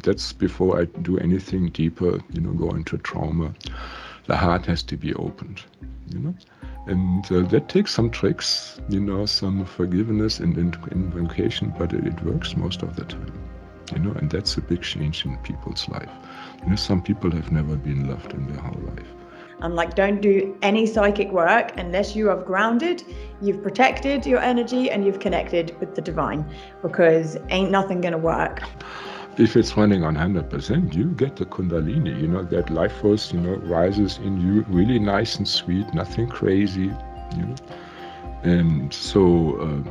That's before I do anything deeper, go into trauma. The heart has to be opened, and that takes some tricks, some forgiveness and invocation, but it works most of the time, and that's a big change in people's life. Some people have never been loved in their whole life. And don't do any psychic work unless you have grounded, you've protected your energy, and you've connected with the divine, because ain't nothing gonna work. If it's running on 100%, you get the Kundalini, that life force, rises in you, really nice and sweet, nothing crazy, And so,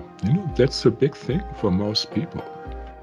that's a big thing for most people.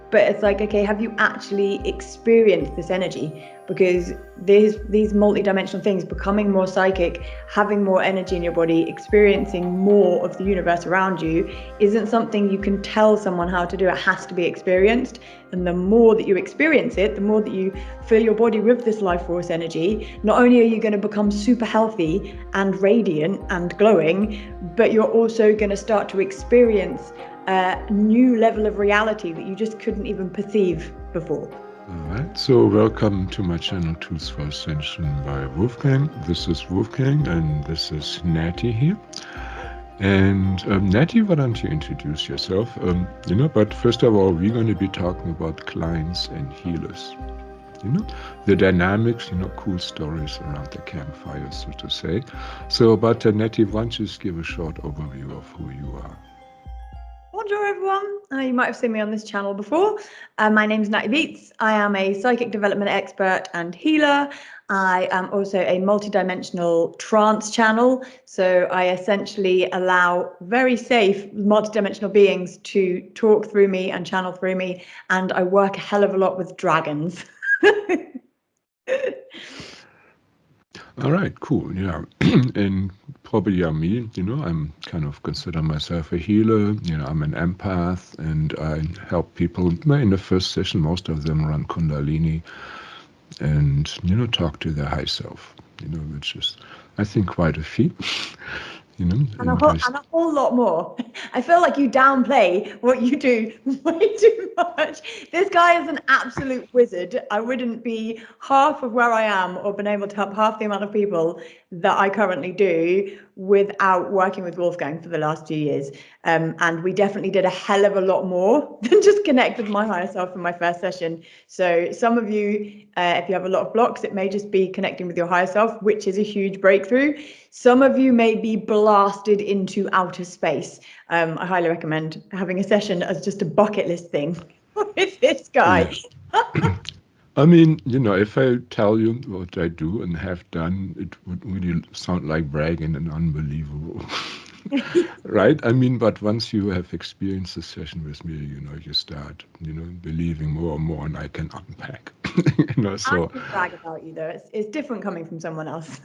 But it's okay, have you actually experienced this energy? Because these multidimensional things, becoming more psychic, having more energy in your body, experiencing more of the universe around you, isn't something you can tell someone how to do. It has to be experienced. And the more that you experience it, the more that you fill your body with this life force energy, not only are you going to become super healthy and radiant and glowing, but you're also going to start to experience a new level of reality that you just couldn't even perceive before. All right, so welcome to my channel, Tools for Ascension by Wolfgang. This is Wolfgang and this is Natty here. And Natty, why don't you introduce yourself? But first of all, we're going to be talking about clients and healers. The dynamics, cool stories around the campfire, so to say. So, but Natty, why don't you just give a short overview of who you are? Bonjour everyone, you might have seen me on this channel before. My name's Natty Beats. I am a psychic development expert and healer. I am also a multidimensional trance channel. So I essentially allow very safe multidimensional beings to talk through me and channel through me. And I work a hell of a lot with dragons. All right, cool. Yeah. And probably me, I'm kind of consider myself a healer. I'm an empath and I help people. In the first session, most of them run Kundalini and, talk to their high self, which is, I think, quite a feat. And a whole lot more. I feel like you downplay what you do way too much. This guy is an absolute wizard. I wouldn't be half of where I am or been able to help half the amount of people that I currently do without working with Wolfgang for the last 2 years. And we definitely did a hell of a lot more than just connect with my higher self in my first session. So some of you, if you have a lot of blocks, it may just be connecting with your higher self, which is a huge breakthrough. Some of you may be blasted into outer space. I highly recommend having a session as just a bucket list thing with this guy. Yeah. I mean, if I tell you what I do and have done, it would really sound like bragging and unbelievable. Right? I mean, but once you have experienced a session with me, you start, believing more and more, and I can unpack. So I can brag about you though. It's different coming from someone else.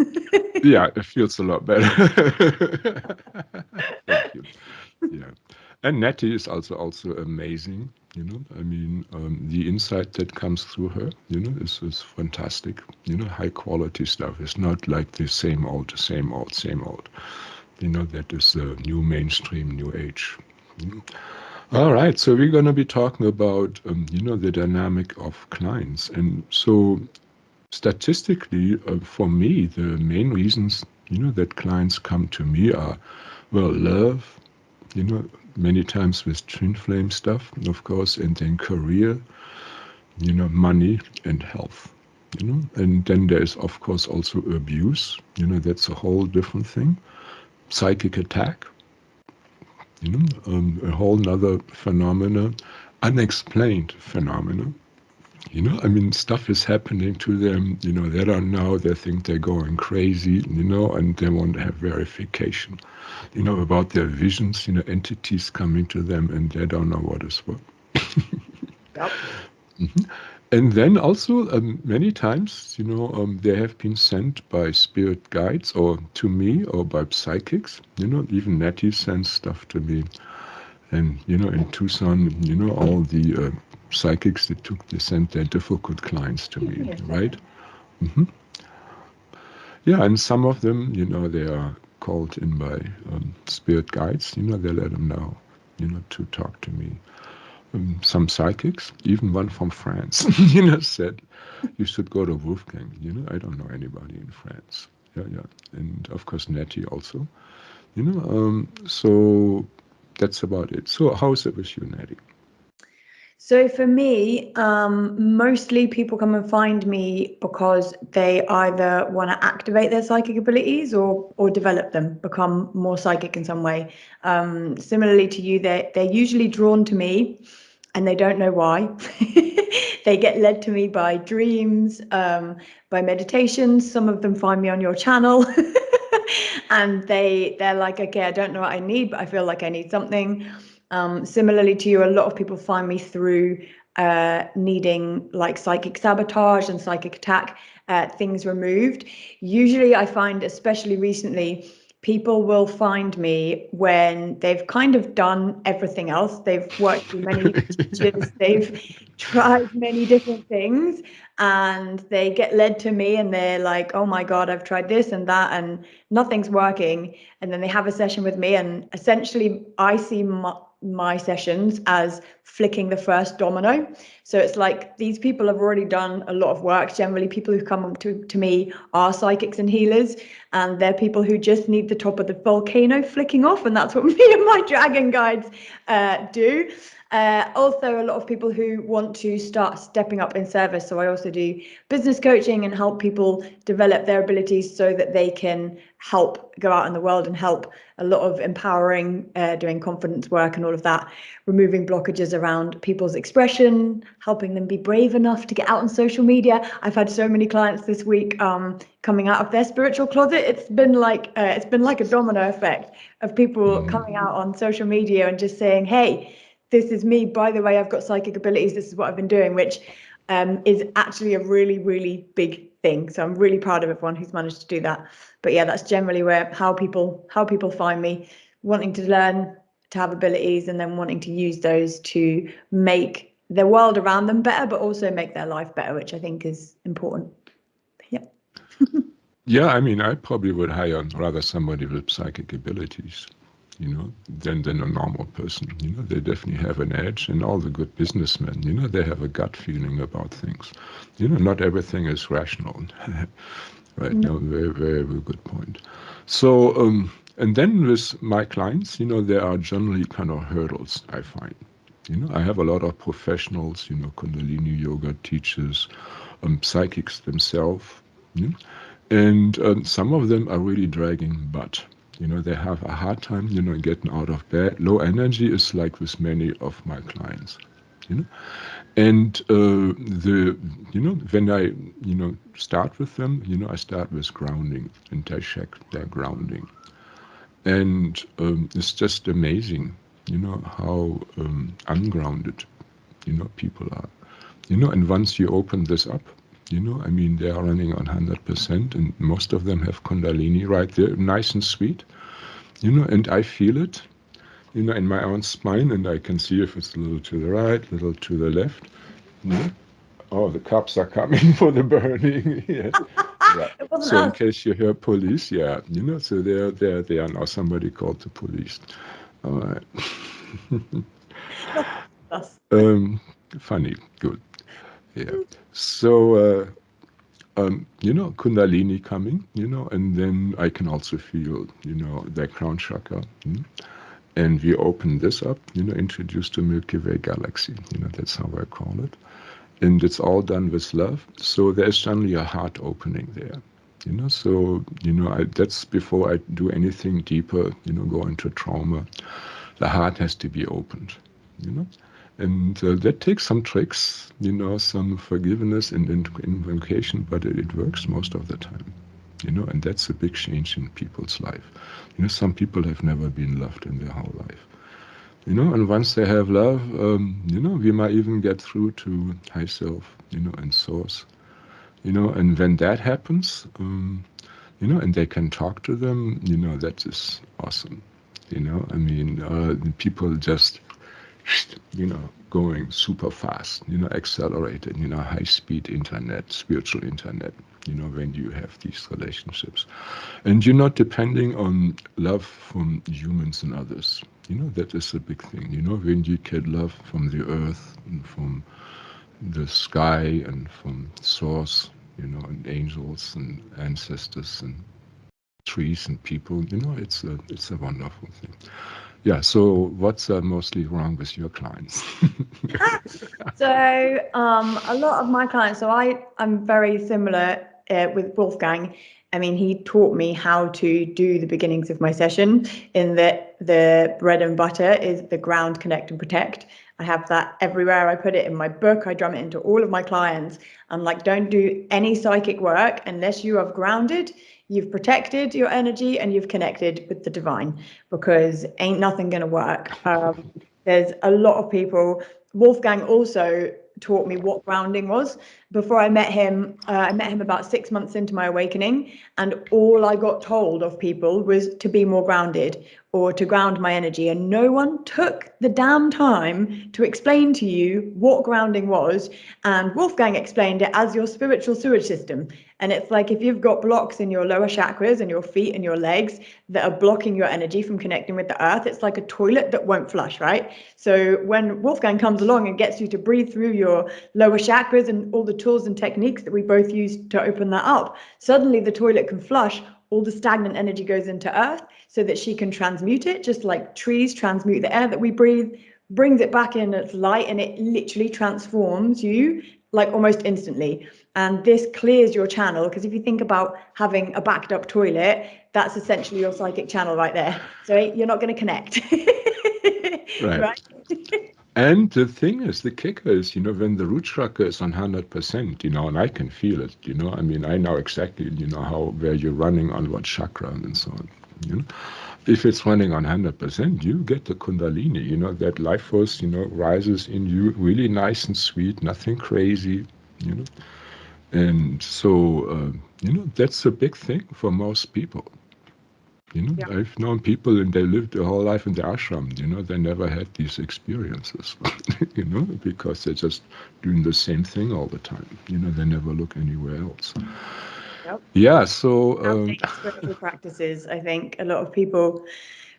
Yeah, it feels a lot better. Thank you. Yeah. And Natty is also amazing, I mean, the insight that comes through her, is fantastic. High quality stuff. It's not like the same old. That is the new mainstream, new age. All right, so we're going to be talking about, the dynamic of clients. And so statistically, for me, the main reasons, that clients come to me are, well, love, many times with twin flame stuff, of course, and then career, money and health, and then there's, of course, also abuse, that's a whole different thing, psychic attack, a whole nother phenomena, unexplained phenomena. I mean, stuff is happening to them, they don't know, they think they're going crazy, and they want to have verification, about their visions, entities coming to them and they don't know what is what. Yep. Mm-hmm. And then also many times, they have been sent by spirit guides or to me or by psychics, even Natty sends stuff to me. And, in Tucson, all the psychics that sent their difficult clients to me, right? Mm-hmm. Yeah, and some of them, they are called in by spirit guides, they let them know, to talk to me. Some psychics, even one from France, said, you should go to Wolfgang. I don't know anybody in France. Yeah, and of course Natty also. So that's about it. So how's it with you, Natty? So for me, mostly people come and find me because they either want to activate their psychic abilities or develop them, become more psychic in some way. Similarly to you, they're usually drawn to me and they don't know why. They get led to me by dreams, by meditations. Some of them find me on your channel. And they're like, okay, I don't know what I need, but I feel like I need something. Similarly to you, a lot of people find me through needing like psychic sabotage and psychic attack, things removed. Usually I find, especially recently, people will find me when they've kind of done everything else. They've worked through many teachers, they've tried many different things, and they get led to me and they're like, oh my God, I've tried this and that and nothing's working. And then they have a session with me, and essentially I see my sessions as flicking the first domino. So it's like these people have already done a lot of work. Generally, people who come to me are psychics and healers, and they're people who just need the top of the volcano flicking off, and that's what me and my dragon guides do. Also, a lot of people who want to start stepping up in service. So I also do business coaching and help people develop their abilities so that they can help go out in the world and help. A lot of empowering, doing confidence work and all of that, removing blockages around people's expression, helping them be brave enough to get out on social media. I've had so many clients this week coming out of their spiritual closet. It's been like a domino effect of people coming out on social media and just saying, hey, this is me. By the way, I've got psychic abilities. This is what I've been doing, which is actually a really, really big thing. So I'm really proud of everyone who's managed to do that. But yeah, that's generally how people find me, wanting to learn to have abilities and then wanting to use those to make the world around them better, but also make their life better, which I think is important. Yeah. Yeah, I mean, I probably would hire rather somebody with psychic abilities, than a normal person. They definitely have an edge, and all the good businessmen, they have a gut feeling about things. Not everything is rational. Right. No, very, very, very good point. So, and then with my clients, there are generally kind of hurdles, I find. I have a lot of professionals, Kundalini yoga teachers, psychics themselves, and some of them are really dragging butt. They have a hard time, getting out of bed. Low energy is like with many of my clients, and when I start with them, I start with grounding and I check their grounding, and it's just amazing, how ungrounded people are, and once you open this up, I mean, they are running on 100%, and most of them have Kundalini right there, nice and sweet, and I feel it, in my own spine, and I can see if it's a little to the right, a little to the left. Oh, the cops are coming for the burning. Yes. Yeah. So in case you hear police, yeah, so they are now, somebody called the police. All right. Funny, good. Yeah. So, Kundalini coming, and then I can also feel, that crown chakra. And we open this up, introduce the Milky Way galaxy. That's how I call it. And it's all done with love. So there's generally a heart opening there. So, that's before I do anything deeper, go into trauma. The heart has to be opened, And that takes some tricks, some forgiveness and invocation, but it works most of the time, and that's a big change in people's life. Some people have never been loved in their whole life. And once they have love, we might even get through to high self, and source, and when that happens, and they can talk to them, that is awesome. I mean, people just, going super fast, accelerated, high speed internet, spiritual internet, when you have these relationships. And you're not depending on love from humans and others. That is a big thing. When you get love from the earth and from the sky and from source, and angels and ancestors and trees and people, it's a wonderful thing. Yeah. So what's mostly wrong with your clients? So a lot of my clients, so I'm very similar with Wolfgang. I mean, he taught me how to do the beginnings of my session, in that the bread and butter is the ground, connect and protect. I have that everywhere. I put it in my book. I drum it into all of my clients. I'm like, don't do any psychic work unless you have grounded, you've protected your energy, and you've connected with the divine, because ain't nothing going to work. There's a lot of people. Wolfgang also taught me what grounding was. Before I met him about 6 months into my awakening, and all I got told of people was to be more grounded or to ground my energy. And no one took the damn time to explain to you what grounding was. And Wolfgang explained it as your spiritual sewage system. And it's like, if you've got blocks in your lower chakras and your feet and your legs that are blocking your energy from connecting with the earth, it's like a toilet that won't flush, right? So when Wolfgang comes along and gets you to breathe through your lower chakras and all the tools and techniques that we both use to open that up, suddenly the toilet can flush. All the stagnant energy goes into earth so that she can transmute it, just like trees transmute the air that we breathe, brings it back in its light, and it literally transforms you like almost instantly. And this clears your channel, because if you think about having a backed up toilet, that's essentially your psychic channel right there. So you're not going to connect. Right. And the thing is, the kicker is, when the root chakra is on 100%, and I can feel it, I mean, I know exactly, where you're running on what chakra and so on, If it's running on 100%, you get the kundalini, that life force, rises in you really nice and sweet, nothing crazy, And so, that's a big thing for most people. Yeah. I've known people and they lived their whole life in the ashram, they never had these experiences, because they're just doing the same thing all the time. They never look anywhere else. Yep. Yeah, so Spiritual practices, I think a lot of people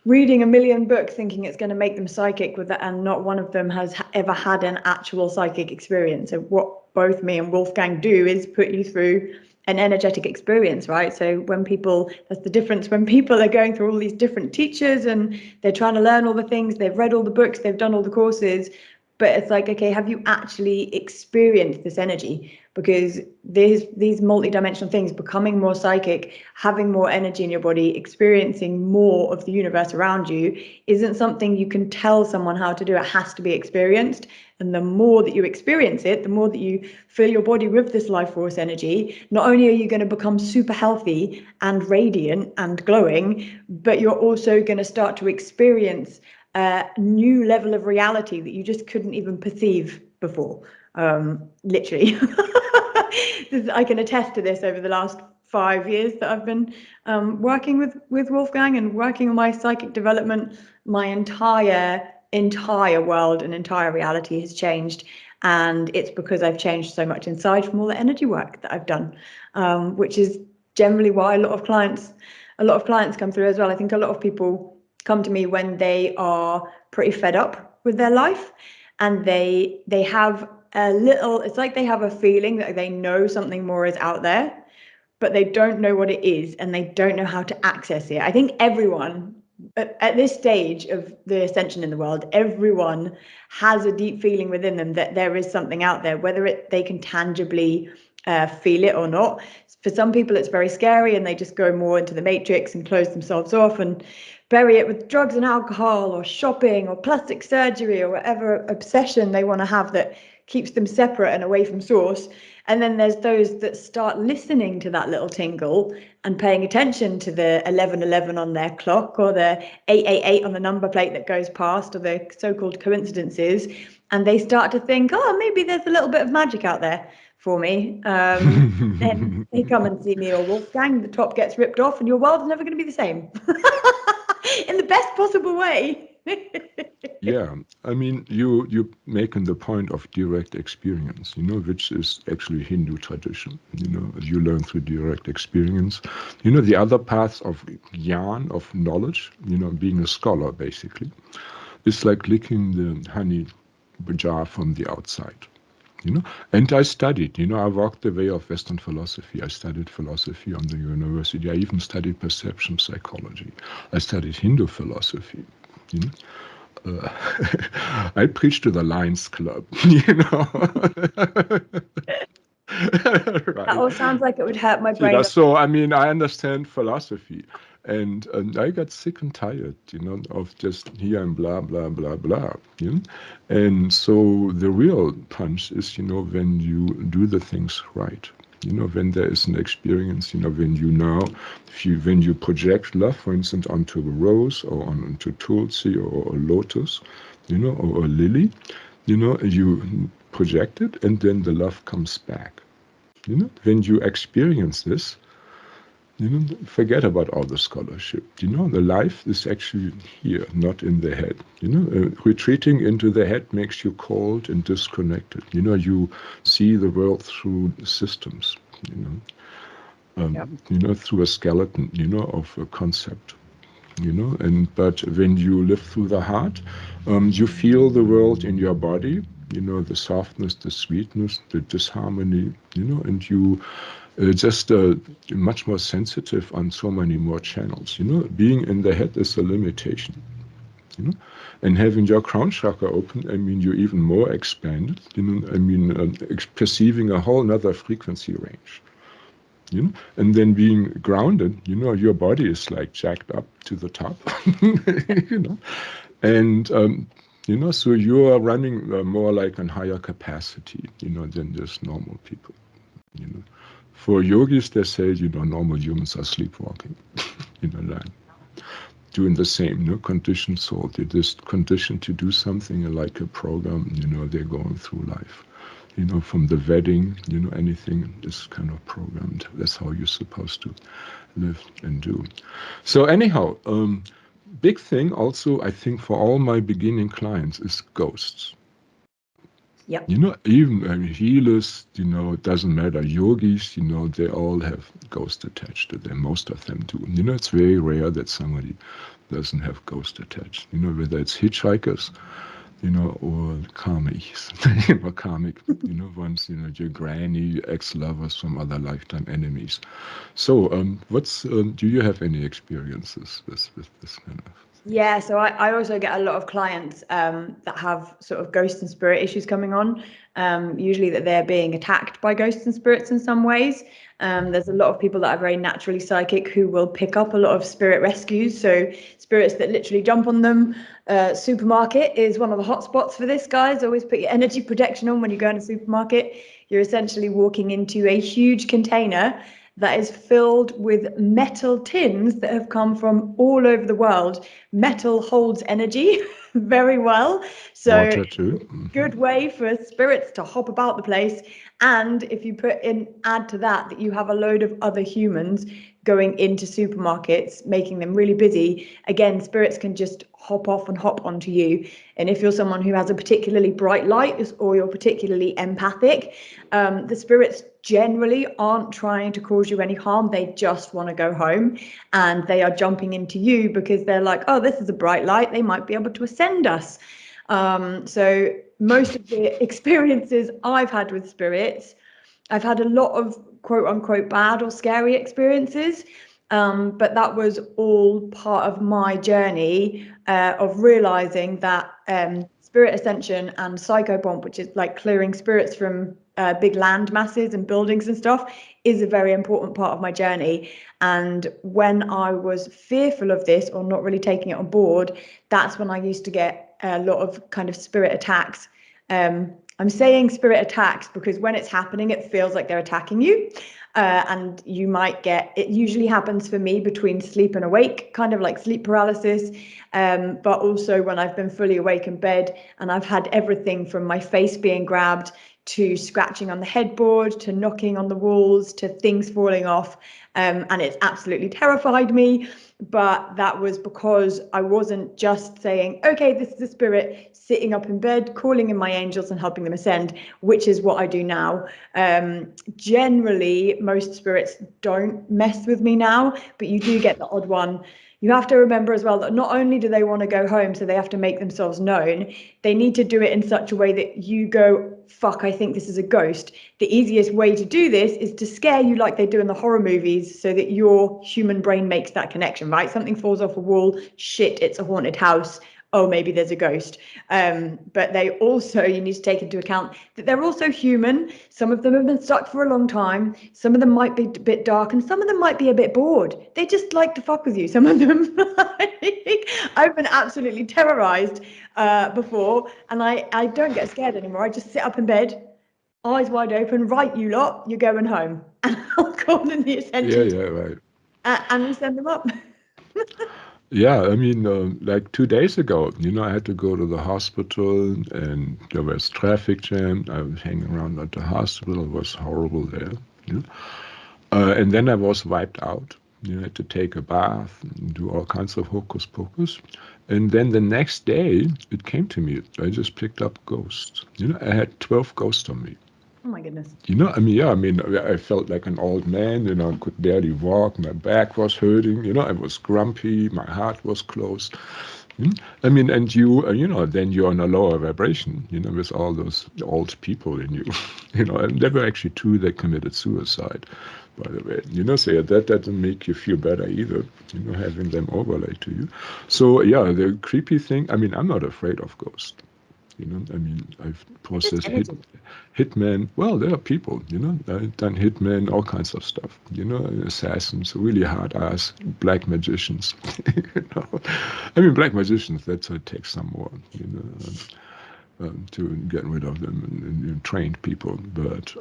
reading a million books thinking it's going to make them psychic with that, and not one of them has ever had an actual psychic experience. So what both me and Wolfgang do is put you through an energetic experience, right? So when people, that's the difference, when people are going through all these different teachers and they're trying to learn all the things, they've read all the books, they've done all the courses, but it's like, okay, have you actually experienced this energy? Because these multidimensional things, becoming more psychic, having more energy in your body, experiencing more of the universe around you, isn't something you can tell someone how to do. It has to be experienced. And the more that you experience it, the more that you fill your body with this life force energy, not only are you going to become super healthy and radiant and glowing, but you're also going to start to experience a new level of reality that you just couldn't even perceive before. Literally. I can attest to this over the last 5 years that I've been working with Wolfgang and working on my psychic development. My entire world and entire reality has changed, and it's because I've changed so much inside from all the energy work that I've done, which is generally why a lot of clients come through as well. I think a lot of people come to me when they are pretty fed up with their life, and they have a little, it's like they have a feeling that they know something more is out there, but they don't know what it is and they don't know how to access it. I think everyone at this stage of the ascension in the world, everyone has a deep feeling within them that there is something out there, whether they can tangibly feel it or not. For some people, it's very scary and they just go more into the matrix and close themselves off and bury it with drugs and alcohol or shopping or plastic surgery or whatever obsession they want to have that keeps them separate and away from source. And then there's those that start listening to that little tingle and paying attention to the 1111 on their clock or the 888 on the number plate that goes past, or the so-called coincidences. And they start to think, oh, maybe there's a little bit of magic out there for me. Then they come and see me or Wolfgang, the top gets ripped off and your world's never going to be the same. In the best possible way. Yeah, I mean, you making the point of direct experience, which is actually Hindu tradition. You learn through direct experience. The other paths of jnana, of knowledge, being a scholar, basically, is like licking the honey jar from the outside. And I studied, I walked the way of Western philosophy. I studied philosophy on the university. I even studied perception psychology. I studied Hindu philosophy. I preach to the Lions Club, That right? all sounds like it would hurt my brain. So I mean, I understand philosophy, and I got sick and tired, of just here and blah blah blah blah. And so the real punch is, when you do the things right. When there is an experience, when when you project love, for instance, onto a rose or onto Tulsi or a lotus, or a lily, you project it and then the love comes back. When you experience this, forget about all the scholarship. The life is actually here, not in the head. Retreating into the head makes you cold and disconnected. You see the world through systems, through a skeleton, of a concept. But when you live through the heart, you feel the world in your body, the softness, the sweetness, the disharmony, and you just much more sensitive on so many more channels. Being in the head is a limitation. And having your crown chakra open, I mean, you're even more expanded. Perceiving a whole nother frequency range. And then being grounded, your body is like jacked up to the top. And so you are running more like a higher capacity, than just normal people. For yogis, they say, normal humans are sleepwalking, like doing the same, conditioned soul. They're just conditioned to do something like a program, they're going through life. From the wedding, anything is kind of programmed. That's how you're supposed to live and do. So anyhow, big thing also, I think, for all my beginning clients is ghosts. Yep. Even healers, it doesn't matter. Yogis, they all have ghosts attached to them. Most of them do. It's very rare that somebody doesn't have ghosts attached. Whether it's hitchhikers, or karmics, karmic, ones, your granny, ex-lovers from other lifetime enemies. So, do you have any experiences with this kind of? Yeah, so I also get a lot of clients that have sort of ghost and spirit issues coming on, usually that they're being attacked by ghosts and spirits in some ways. There's a lot of people that are very naturally psychic who will pick up a lot of spirit rescues, so spirits that literally jump on them. Supermarket is one of the hot spots for this, guys. Always put your energy protection on when you go in a supermarket. You're essentially walking into a huge container that is filled with metal tins that have come from all over the world. Metal holds energy very well. So Water too. good way for spirits to hop about the place. And if you add to that you have a load of other humans going into supermarkets, making them really busy, again, spirits can just hop off and hop onto you. And if you're someone who has a particularly bright light or you're particularly empathic, the spirits generally aren't trying to cause you any harm. They just want to go home, and they are jumping into you because they're like, oh, this is a bright light, they might be able to ascend us. So most of the experiences I've had with spirits, I've had a lot of quote unquote bad or scary experiences, but that was all part of my journey of realizing that spirit ascension and psychopomp, which is like clearing spirits from big land masses and buildings and stuff, is a very important part of my journey. And when I was fearful of this or not really taking it on board, that's when I used to get a lot of kind of spirit attacks. I'm saying spirit attacks because when it's happening, it feels like they're attacking you. And you might it usually happens for me between sleep and awake, kind of like sleep paralysis. But also when I've been fully awake in bed and I've had everything from my face being grabbed to scratching on the headboard, to knocking on the walls, to things falling off. And it's absolutely terrified me. But that was because I wasn't just saying, okay, this is the spirit, sitting up in bed, calling in my angels and helping them ascend, which is what I do now. Generally, most spirits don't mess with me now, but you do get the odd one. You have to remember as well that not only do they want to go home, so they have to make themselves known, they need to do it in such a way that you go, fuck, I think this is a ghost. The easiest way to do this is to scare you like they do in the horror movies so that your human brain makes that connection, right? Something falls off a wall, shit, it's a haunted house. Oh, maybe there's a ghost. But they also, you need to take into account that they're also human. Some of them have been stuck for a long time. Some of them might be a bit dark and some of them might be a bit bored. They just like to fuck with you. Some of them, I've been absolutely terrorized before, and I don't get scared anymore. I just sit up in bed, eyes wide open, right, you lot, you're going home. And I'll call in the ascension. Yeah, right. And we send them up. Yeah, I mean, like 2 days ago, I had to go to the hospital and there was traffic jam. I was hanging around at the hospital. It was horrible there. And then I was wiped out. I had to take a bath and do all kinds of hocus pocus. And then the next day, it came to me. I just picked up ghosts. I had 12 ghosts on me. Oh my goodness. I felt like an old man, I could barely walk, my back was hurting, I was grumpy, my heart was closed. And then you're on a lower vibration, with all those old people in you, and there were actually 2 that committed suicide, by the way, so that doesn't make you feel better either, having them overlay to you. So yeah, the creepy thing, I'm not afraid of ghosts. I've processed hitmen. Well, there are people, I've done hitmen, all kinds of stuff, assassins, really hard ass, black magicians, black magicians, that's what takes some more, to get rid of them and trained people. But,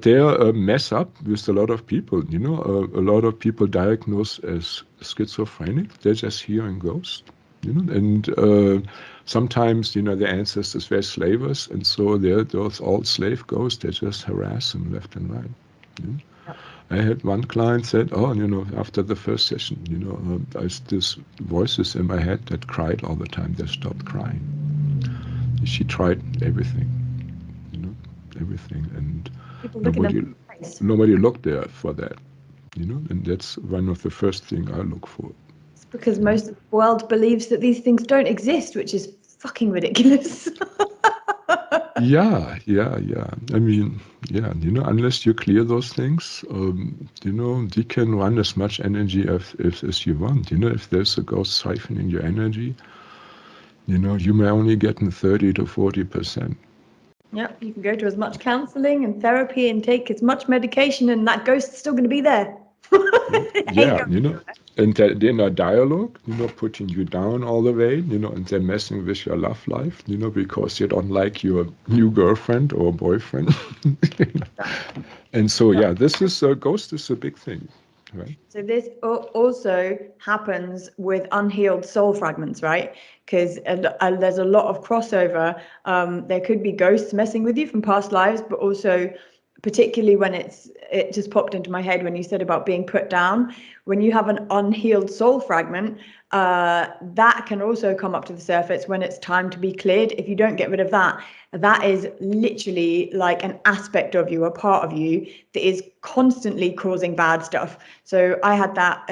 they're mess up with a lot of people, a lot of people diagnosed as schizophrenic, they're just hearing ghosts. And sometimes, their ancestors were slavers, and so those old slave ghosts, they just harass them left and right. Yep. I had one client said, after the first session, there's these voices in my head that cried all the time. They stopped crying. She tried everything, everything, and nobody looked there for that, and that's one of the first things I look for. Because most of the world believes that these things don't exist, which is fucking ridiculous. Yeah. Unless you clear those things, you can run as much energy as you want. If there's a ghost siphoning your energy, you may only get in 30 to 40%. Yeah, you can go to as much counseling and therapy and take as much medication, and that ghost's still going to be there. Yeah, and they're in a dialogue, putting you down all the way, and they're messing with your love life, because you don't like your new girlfriend or boyfriend. And so, yeah, this is ghost is a big thing, right? So this also happens with unhealed soul fragments, right? Because there's a lot of crossover. There could be ghosts messing with you from past lives, but also particularly when it just popped into my head when you said about being put down. When you have an unhealed soul fragment, that can also come up to the surface when it's time to be cleared. If you don't get rid of that, that is literally like an aspect of you, a part of you that is constantly causing bad stuff. So I had that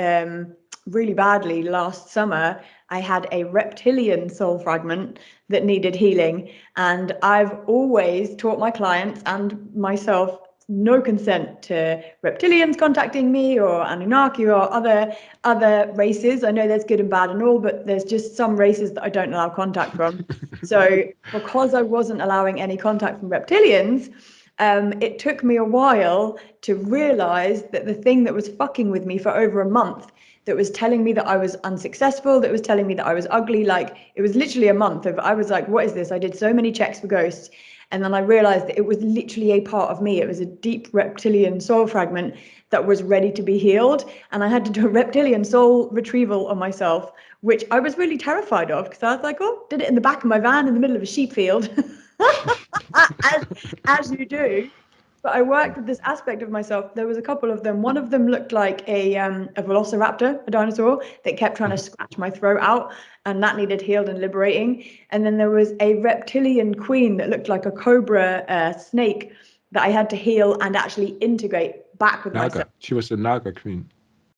really badly last summer. I had a reptilian soul fragment that needed healing, and I've always taught my clients and myself no consent to reptilians contacting me or Anunnaki or other races. I know there's good and bad and all, but there's just some races that I don't allow contact from. So because I wasn't allowing any contact from reptilians, it took me a while to realize that the thing that was fucking with me for over a month, that was telling me that I was unsuccessful, that was telling me that I was ugly, like it was literally a month of, I was like, what is this? I did so many checks for ghosts. And then I realized that it was literally a part of me. It was a deep reptilian soul fragment that was ready to be healed. And I had to do a reptilian soul retrieval on myself, which I was really terrified of, because I was like, oh, did it in the back of my van in the middle of a sheep field. as you do. But I worked with this aspect of myself. There was a couple of them. One of them looked like a velociraptor, a dinosaur, that kept trying to scratch my throat out, and that needed healed and liberating. And then there was a reptilian queen that looked like a cobra snake that I had to heal and actually integrate back with Naga. myself. She was a Naga queen.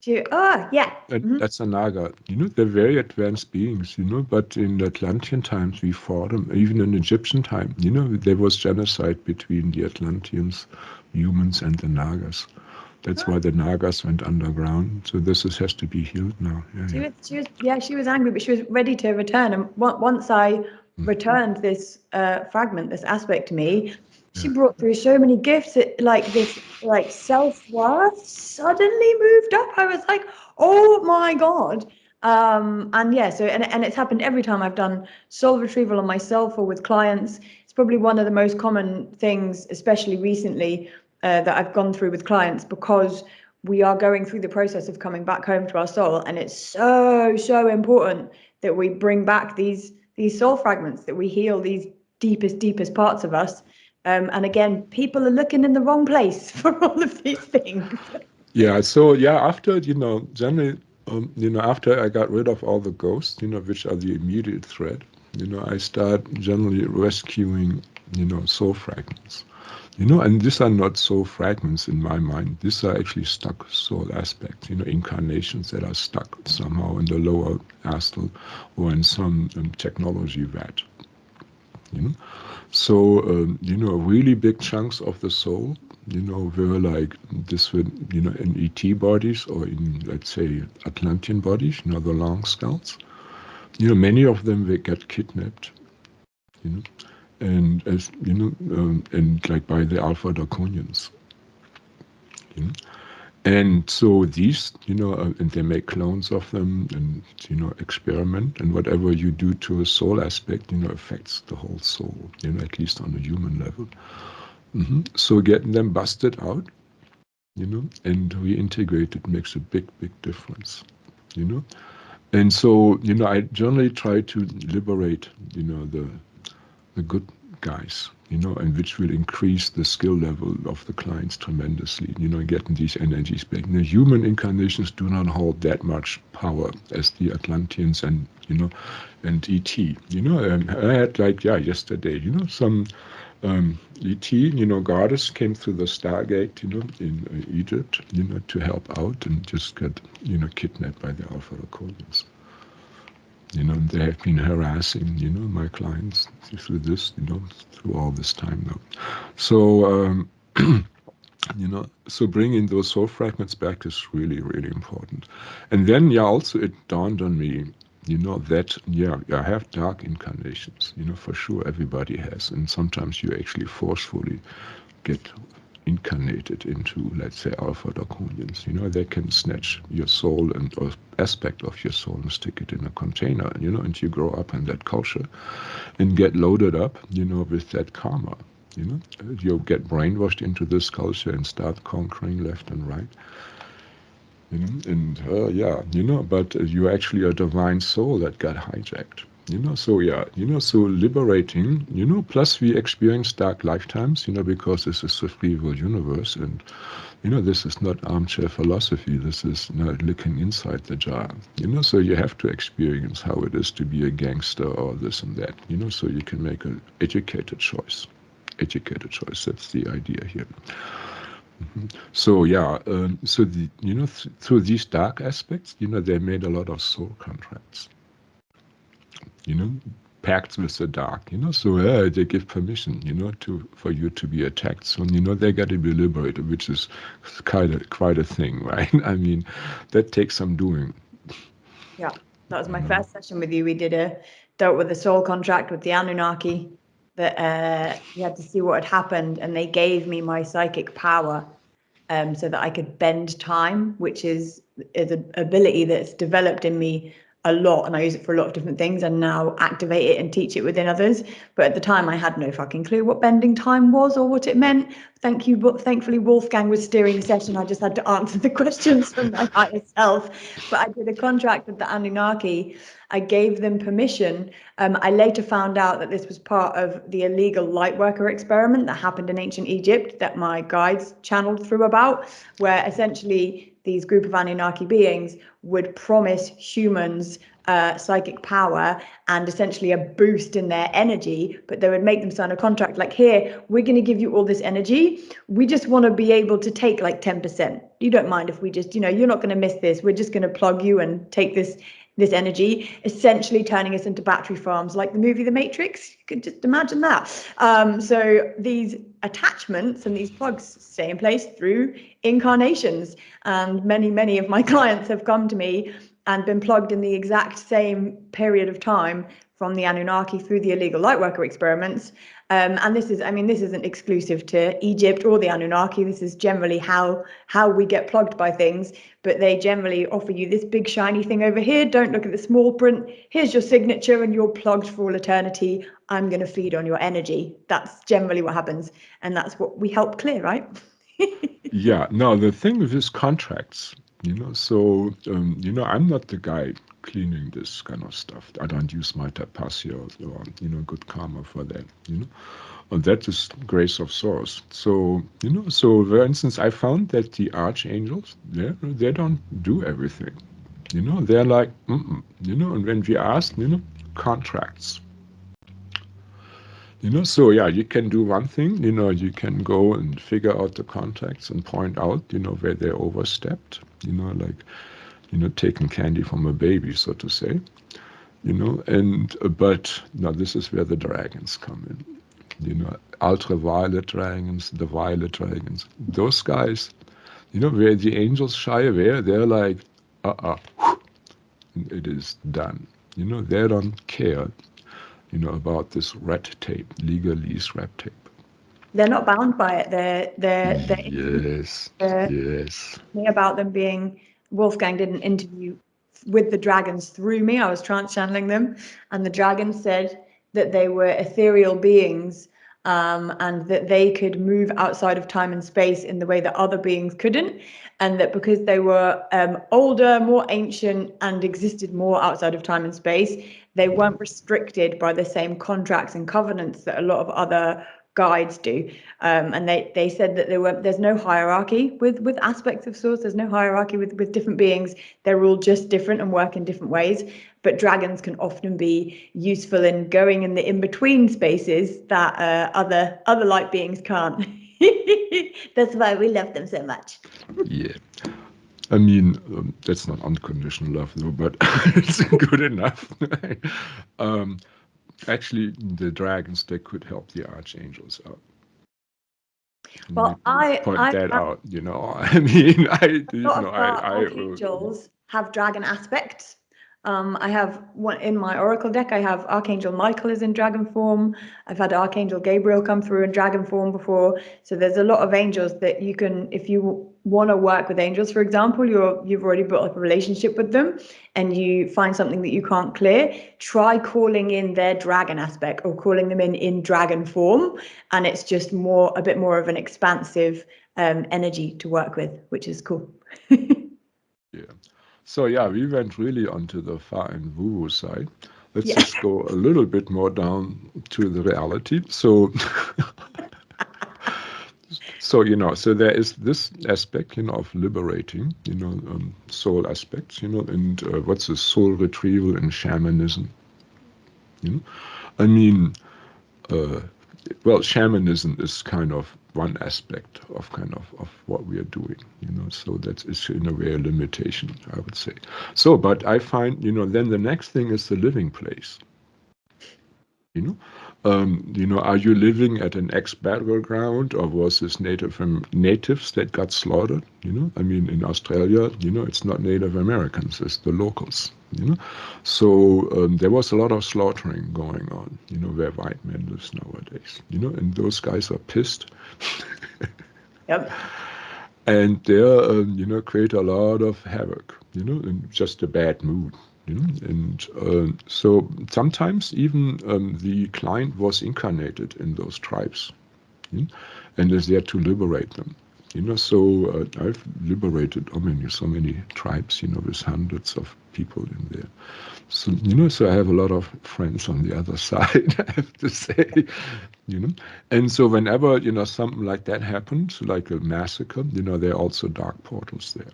Yeah. That's a Naga. They're very advanced beings, but in the Atlantean times we fought them. Even in Egyptian time, there was genocide between the Atlanteans, humans, and the Nagas. That's why the Nagas went underground. So this has to be healed now. She was angry, but she was ready to return. And once I returned this fragment, this aspect to me, she brought through so many gifts. This self-worth suddenly moved up. I was like, oh my God. And it's happened every time I've done soul retrieval on myself or with clients. It's probably one of the most common things, especially recently, that I've gone through with clients, because we are going through the process of coming back home to our soul, and it's so important that we bring back these soul fragments, that we heal these deepest parts of us. And again, people are looking in the wrong place for all of these things. After generally, after I got rid of all the ghosts, which are the immediate threat, I start generally rescuing, soul fragments. And these are not soul fragments in my mind. These are actually stuck soul aspects, incarnations that are stuck somehow in the lower astral or in some technology vat. So, really big chunks of the soul, were like this, in ET bodies or in, let's say, Atlantean bodies, the long skulls. Many of them, they get kidnapped, and as and like by the Alpha Draconians. And so these, and they make clones of them and, experiment, and whatever you do to a soul aspect, affects the whole soul, at least on a human level. So getting them busted out, and reintegrated makes a big difference, And so, I generally try to liberate, the good guys, and which will increase the skill level of the clients tremendously, getting these energies back. The human incarnations do not hold that much power as the Atlanteans and, and ET. I had yesterday, some ET, goddess came through the stargate, in Egypt, to help out, and just got, kidnapped by the Alpha Draconians. They have been harassing, my clients through this, through all this time now. So, so bringing those soul fragments back is really important. And then, also it dawned on me, that, I have dark incarnations, for sure everybody has. And sometimes you actually forcefully get incarnated into, let's say, Alpha Draconians. They can snatch your soul and or aspect of your soul and stick it in a container, and you grow up in that culture and get loaded up, with that karma. You get brainwashed into this culture and start conquering left and right. But you're actually a divine soul that got hijacked. So liberating, plus we experience dark lifetimes, because this is a free will universe, and, this is not armchair philosophy, this is looking inside the jar, so you have to experience how it is to be a gangster or this and that, so you can make an educated choice. That's the idea here. So so through these dark aspects, they made a lot of soul contracts, pacts with the dark, so they give permission, for you to be attacked. So, they got to be liberated, which is quite a thing, right? I mean, that takes some doing. Yeah, that was my first session with you. We dealt with a soul contract with the Anunnaki, that you had to see what had happened, and they gave me my psychic power, so that I could bend time, which is an ability that's developed in me a lot, and I use it for a lot of different things, and now activate it and teach it within others. But at the time I had no fucking clue what bending time was or what it meant. Thankfully Wolfgang was steering the session. I just had to answer the questions from my higher self. But I did a contract with the Anunnaki, I gave them permission. I later found out that this was part of the illegal light worker experiment that happened in ancient Egypt that my guides channeled through about, where essentially these group of Anunnaki beings would promise humans psychic power and essentially a boost in their energy, but they would make them sign a contract like, here, we're going to give you all this energy. We just want to be able to take like 10%. You don't mind if we just, you know, you're not going to miss this. We're just going to plug you and take this energy, essentially turning us into battery farms like the movie The Matrix. You could just imagine that. So these attachments and these plugs stay in place through incarnations. And many of my clients have come to me and been plugged in the exact same period of time from the Anunnaki through the illegal lightworker experiments. And this isn't exclusive to Egypt or the Anunnaki. This is generally how we get plugged by things. But they generally offer you this big shiny thing over here. Don't look at the small print. Here's your signature and you're plugged for all eternity. I'm going to feed on your energy. That's generally what happens. And that's what we help clear, right? Yeah, no, the thing with his contracts, you know, so, you know, I'm not the guy cleaning this kind of stuff. I don't use my tapasya or, you know, good karma for that, you know, and that is grace of source. So, you know, so for instance, I found that the archangels, they don't do everything, you know, they're like, you know, and when we ask, you know, contracts. You know, so yeah, you can do one thing, you know, you can go and figure out the contacts and point out, you know, where they overstepped, you know, like, you know, taking candy from a baby, so to say, you know, and, but now this is where the dragons come in, you know, ultraviolet dragons, the violet dragons, those guys, you know, where the angels shy away, they're like, and it is done, you know, they don't care, you know, about this red tape, legalese red tape. They're not bound by it. Yes. About them being, Wolfgang did an interview with the dragons through me. I was trance channeling them, and the dragons said that they were ethereal beings, and that they could move outside of time and space in the way that other beings couldn't, and that because they were older, more ancient, and existed more outside of time and space, they weren't restricted by the same contracts and covenants that a lot of other guides do. And they said that there's no hierarchy with aspects of source. There's no hierarchy with different beings. They're all just different and work in different ways. But dragons can often be useful in going in the in-between spaces that other light beings can't. That's why we love them so much. Yeah. I mean, that's not unconditional love, though, but it's good enough. Actually, the dragons, they could help the archangels out. Well, I point that out, you know. I mean, archangels have dragon aspects. I have one in my oracle deck. I have Archangel Michael is in dragon form. I've had Archangel Gabriel come through in dragon form before. So there's a lot of angels that you can, if you want to work with angels, for example, you've already built up a relationship with them and you find something that you can't clear, try calling in their dragon aspect or calling them in dragon form. And it's just a bit more of an expansive energy to work with, which is cool. Yeah. So yeah, we went really onto the far and woo side. Let's just go a little bit more down to the reality. So, so you know, so there is this aspect, you know, of liberating, you know, soul aspects, you know, and what's the soul retrieval in shamanism? You know, I mean, well, shamanism is kind of one aspect of of what we are doing, you know, so that is in a way a limitation, I would say. So, but I find, you know, then the next thing is the living place. You know, are you living at an ex-battleground, or was this natives that got slaughtered? You know, I mean, in Australia, you know, it's not Native Americans, it's the locals. You know, so there was a lot of slaughtering going on. You know, where white men live nowadays. You know, and those guys are pissed. Yep. And they're, you know, create a lot of havoc. You know, and just a bad mood. You know, and so sometimes even the client was incarnated in those tribes, and is there to liberate them. You know, so I've liberated so many tribes, you know, with hundreds of people in there. So, you know, so I have a lot of friends on the other side, I have to say, you know. And so whenever, you know, something like that happens, like a massacre, you know, there are also dark portals there,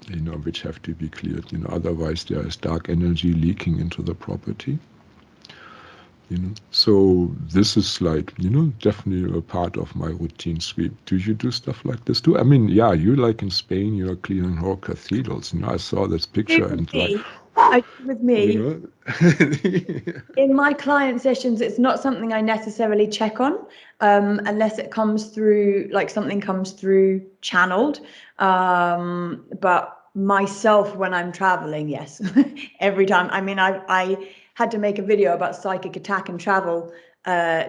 you know, which have to be cleared, you know, otherwise there is dark energy leaking into the property. You know, so this is like, you know, definitely a part of my routine sweep. Do you do stuff like this too? I mean, yeah, you like in Spain, you're cleaning whole cathedrals. You know, I saw this picture and like, With me, you know, in my client sessions, it's not something I necessarily check on, unless it comes through, like something comes through channeled. But myself, when I'm traveling, yes, every time. I mean, I had to make a video about psychic attack and travel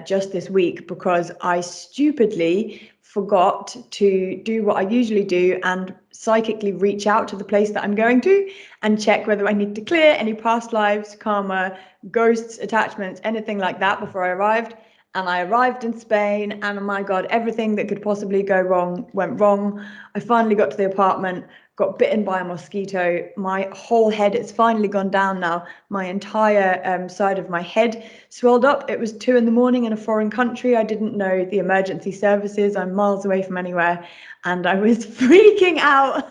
just this week because I stupidly forgot to do what I usually do and psychically reach out to the place that I'm going to and check whether I need to clear any past lives, karma, ghosts, attachments, anything like that before I arrived. And I arrived in Spain, and oh my God, everything that could possibly go wrong went wrong. I finally got to the apartment, got bitten by a mosquito. My whole head, it's finally gone down now. My entire side of my head swelled up. It was 2 in the morning in a foreign country. I didn't know the emergency services. I'm miles away from anywhere. And I was freaking out.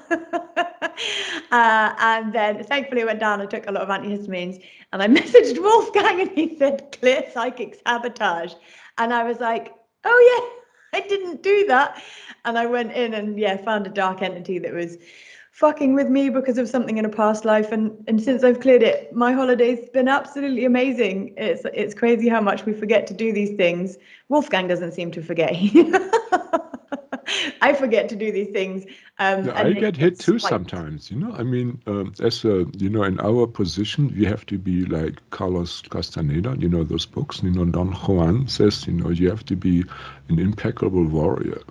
And then thankfully it went down. I took a lot of antihistamines and I messaged Wolfgang and he said, clear psychic sabotage. And I was like, oh yeah, I didn't do that. And I went in and yeah, found a dark entity that was fucking with me because of something in a past life. And since I've cleared it, my holiday's been absolutely amazing. It's crazy how much we forget to do these things. Wolfgang doesn't seem to forget. I forget to do these things. yeah, I And get hit too sometimes, you know. I mean, as a, you know, in our position, we have to be like Carlos Castaneda, you know, those books, you know, Don Juan says, you know, you have to be an impeccable warrior.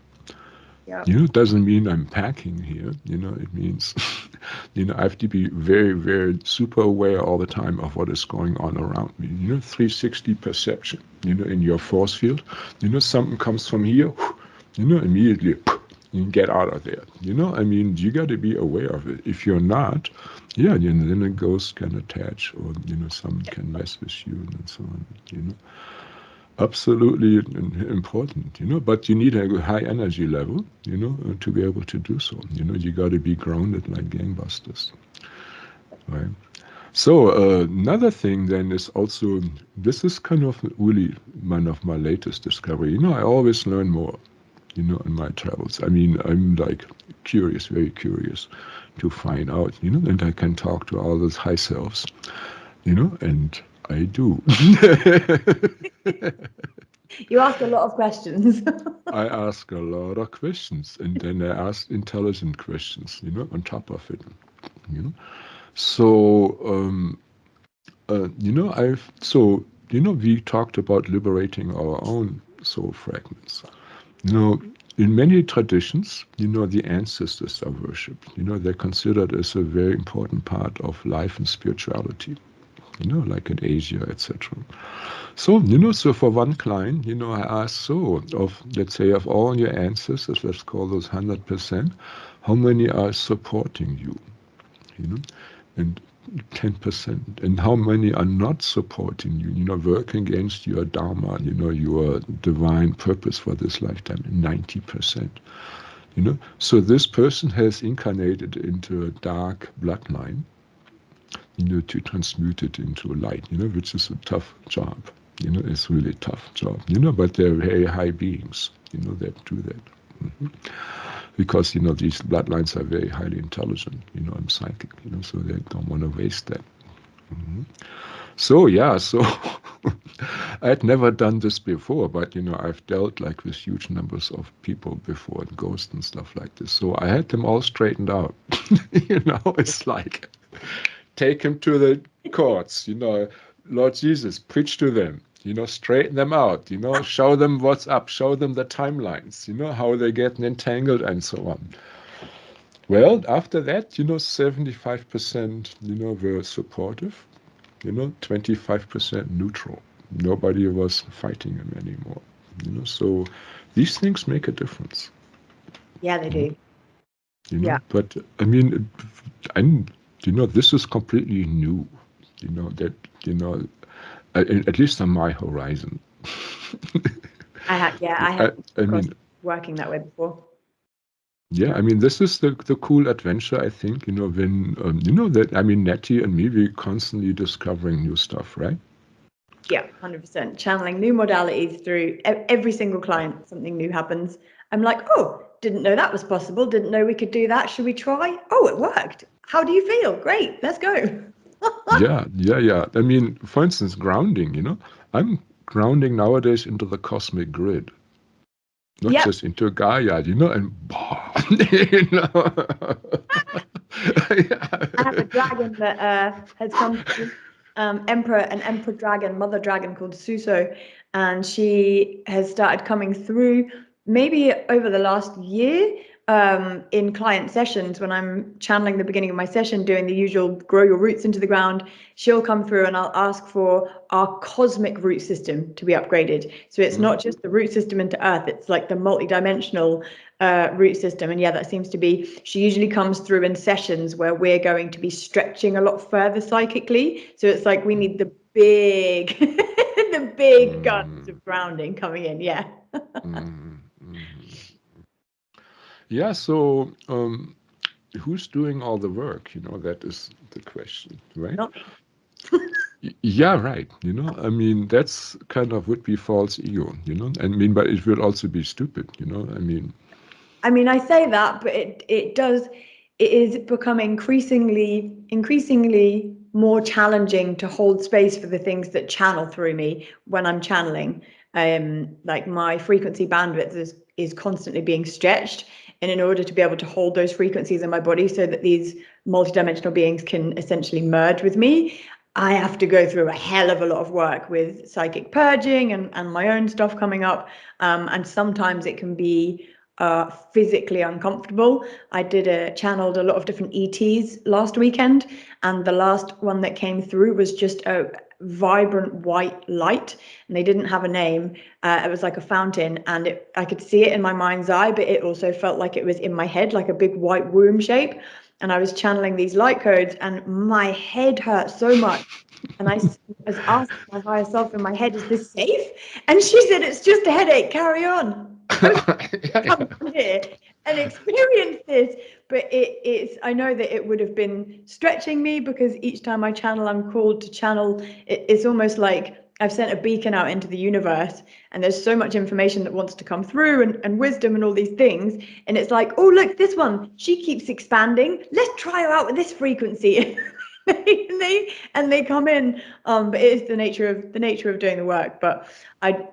yeah. You know, it doesn't mean I'm packing here, you know, it means, you know, I have to be very, very super aware all the time of what is going on around me. You know, 360 perception, you know, in your force field. You know, something comes from here, you know, immediately you get out of there. You know, I mean, you got to be aware of it. If you're not, yeah, you know, then a ghost can attach or, you know, someone can mess with you and so on, you know. Absolutely important, you know, but you need a high energy level, you know, to be able to do so. You know, you got to be grounded like gangbusters, right? So another thing then is also, this is kind of really one of my latest discovery. You know, I always learn more, you know, in my travels. I mean, I'm like curious, very curious to find out, you know, and I can talk to all those high selves, you know, and I do. You ask a lot of questions. I ask a lot of questions, and then I ask intelligent questions, you know, on top of it, you know. So, you know, you know, we talked about liberating our own soul fragments. You know, in many traditions, you know, the ancestors are worshipped. You know, they're considered as a very important part of life and spirituality, you know, like in Asia, etc. So, you know, so for one client, you know, I asked, so of, let's say, of all your ancestors, let's call those 100%, how many are supporting you, you know, and 10%, and how many are not supporting you, you know, working against your dharma, you know, your divine purpose for this lifetime, 90%, you know. So this person has incarnated into a dark bloodline, you know, to transmute it into light, you know, which is a tough job. You know, it's really a tough job, you know, but they're very high beings, you know, that do that. Because, you know, these bloodlines are very highly intelligent, you know, and psychic, you know, so they don't want to waste that. So, yeah, so I had never done this before, but, you know, I've dealt like with huge numbers of people before, and ghosts and stuff like this. So I had them all straightened out. You know, it's like, take him to the courts, you know, Lord Jesus, preach to them, you know, straighten them out, you know, show them what's up, show them the timelines, you know, how they're getting entangled and so on. Well, after that, you know, 75%, you know, were supportive, you know, 25% neutral. Nobody was fighting him anymore, you know, so these things make a difference. Yeah, they do. You know, Yeah. but I mean, this is completely new. That at least on my horizon. I have I mean, working that way before. yeah, I mean, this is the cool adventure, I think, when, that, I mean, Natty and me, we're constantly discovering new stuff, right? Yeah, 100%. Channeling new modalities through every single client, something new happens. I'm like, oh, didn't know that was possible. Didn't know we could do that. Should we try? Oh, it worked. How do you feel? Great, let's go. Yeah. I mean, for instance, grounding, I'm grounding nowadays into the cosmic grid. Not just into Gaia, and you know. I have a dragon that has come through, an emperor dragon, mother dragon called Suso, and she has started coming through maybe over the last year in client sessions when I'm channeling the beginning of my session, doing the usual grow your roots into the ground. She'll come through and I'll ask for our cosmic root system to be upgraded. So it's not just the root system into Earth, it's like the multi-dimensional root system. And yeah, that seems to be, she usually comes through in sessions where we're going to be stretching a lot further psychically. So it's like we need the big, the big guns of grounding coming in. Yeah. Yeah, so who's doing all the work? That is the question, right? Not me. Yeah, right. I mean, that's kind of would be false ego, I mean, but it would also be stupid, I mean, I say that, but it is becoming increasingly more challenging to hold space for the things that channel through me when I'm channeling. Like my frequency bandwidth is constantly being stretched, and in order to be able to hold those frequencies in my body so that these multidimensional beings can essentially merge with me, I have to go through a hell of a lot of work with psychic purging and my own stuff coming up. And sometimes it can be physically uncomfortable. I channeled a lot of different ETs last weekend, and the last one that came through was just a vibrant white light, and they didn't have a name. It was like a fountain, and I could see it in my mind's eye, but it also felt like it was in my head, like a big white womb shape. And I was channeling these light codes, and my head hurt so much. And I was asking my higher self in my head, is this safe? And she said, it's just a headache, carry on. Come here and experience this. But it's, I know that it would have been stretching me, because each time I channel, I'm called to channel. It's almost like I've sent a beacon out into the universe, and there's so much information that wants to come through, and wisdom and all these things. And it's like, oh, look, this one, she keeps expanding. Let's try her out with this frequency. and they come in. But it is the nature of doing the work. But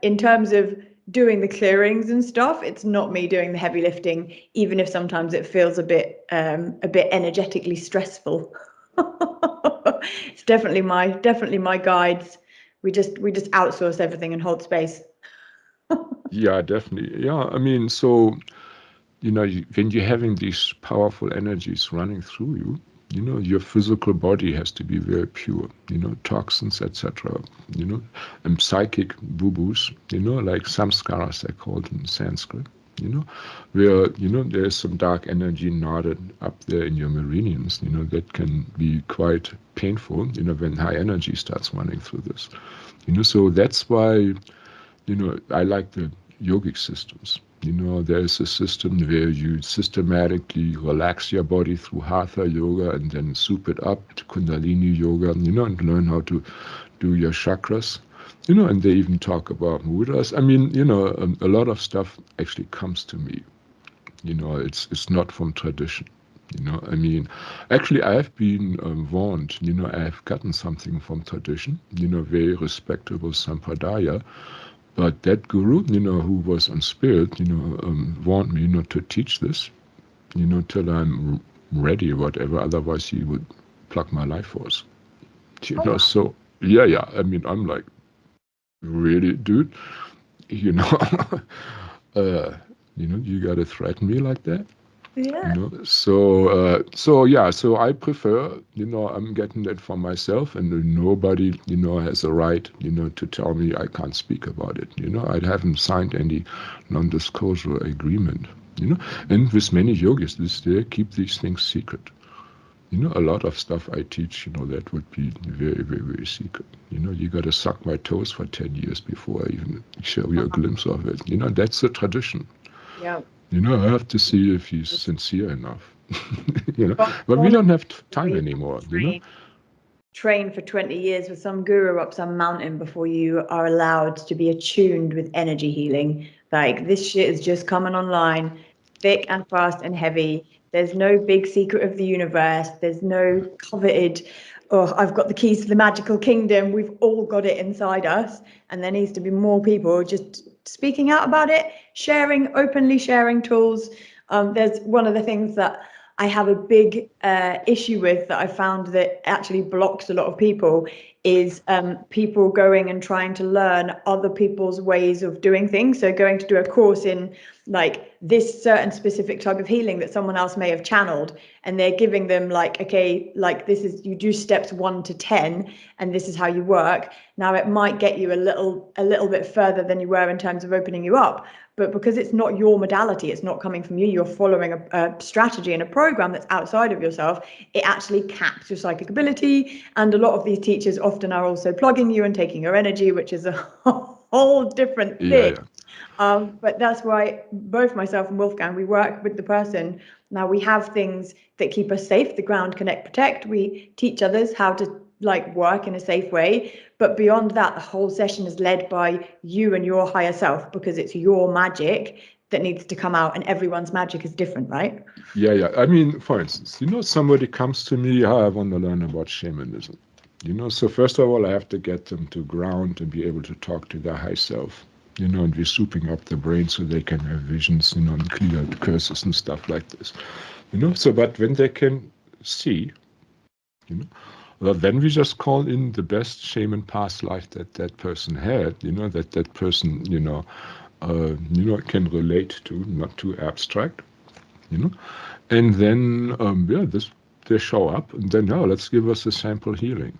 in terms of doing the clearings and stuff, it's not me doing the heavy lifting, even if sometimes it feels a bit energetically stressful. It's definitely my guides. We just outsource everything and hold space. Yeah, definitely. Yeah, I mean, so when you're having these powerful energies running through you, your physical body has to be very pure, toxins, etc., and psychic boo-boos, like samskaras, they're called in Sanskrit, where, there's some dark energy knotted up there in your meridians, that can be quite painful, when high energy starts running through this. So that's why, I like the yogic systems. There's a system where you systematically relax your body through Hatha yoga and then soup it up to Kundalini yoga, and learn how to do your chakras. And they even talk about mudras. I mean, a lot of stuff actually comes to me. It's not from tradition. I mean, actually, I have been warned. I have gotten something from tradition. Very respectable sampradaya. But that guru, who was on spirit, warned me not to teach this, till I'm ready or whatever. Otherwise, he would pluck my life force. So yeah. I mean, I'm like, really, dude, you know, you gotta threaten me like that. Yeah. So I prefer, I'm getting that for myself, and nobody, has a right, to tell me I can't speak about it. I haven't signed any non-disclosure agreement, And with many yogis, they keep these things secret. A lot of stuff I teach, that would be very, very, very secret. You got to suck my toes for 10 years before I even show you a glimpse of it. That's the tradition. Yeah. I have to see if he's sincere enough. But we don't have time anymore. Train for 20 years with some guru up some mountain before you are allowed to be attuned with energy healing. Like, this shit is just coming online, thick and fast and heavy. There's no big secret of the universe. There's no coveted, oh, I've got the keys to the magical kingdom. We've all got it inside us. And there needs to be more people just speaking out about it, openly sharing tools. There's one of the things that I have a big issue with, that I found that actually blocks a lot of people, is people going and trying to learn other people's ways of doing things. So going to do a course in like this certain specific type of healing that someone else may have channeled, and they're giving them like, okay, like this is, you do steps 1 to 10 and this is how you work. Now it might get you a little bit further than you were in terms of opening you up, but because it's not your modality, it's not coming from you, you're following a strategy and a program that's outside of yourself, it actually caps your psychic ability. And a lot of these teachers often are also plugging you and taking your energy, which is a whole different thing. But that's why both myself and Wolfgang, we work with the person. Now we have things that keep us safe, the ground, connect, protect. We teach others how to like work in a safe way, but beyond that, the whole session is led by you and your higher self, because it's your magic that needs to come out, and everyone's magic is different, right? Yeah. I mean, for instance, somebody comes to me, I want to learn about shamanism. So first of all, I have to get them to ground and be able to talk to their high self. And we're souping up the brain so they can have visions, and clear curses and stuff like this. So but when they can see, well, then we just call in the best shaman past life that person had, that person, can relate to, not too abstract, and then, they show up, and then, let's give us a sample healing,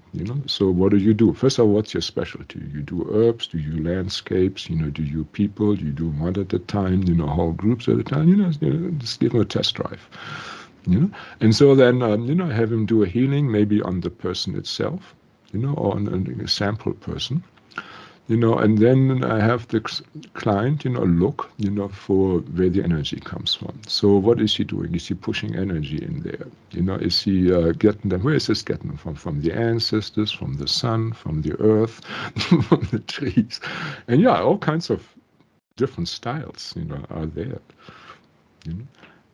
So what do? First of all, what's your specialty? You do herbs, do you landscapes, do you people, do you do one at a time, whole groups at a time, just give them a test drive. And so then, have him do a healing, maybe on the person itself, or on a sample person, and then I have the client, look, for where the energy comes from. So what is he doing? Is he pushing energy in there? Is he getting them? Where is this getting them from? From the ancestors, from the sun, from the earth, from the trees, and all kinds of different styles, are there.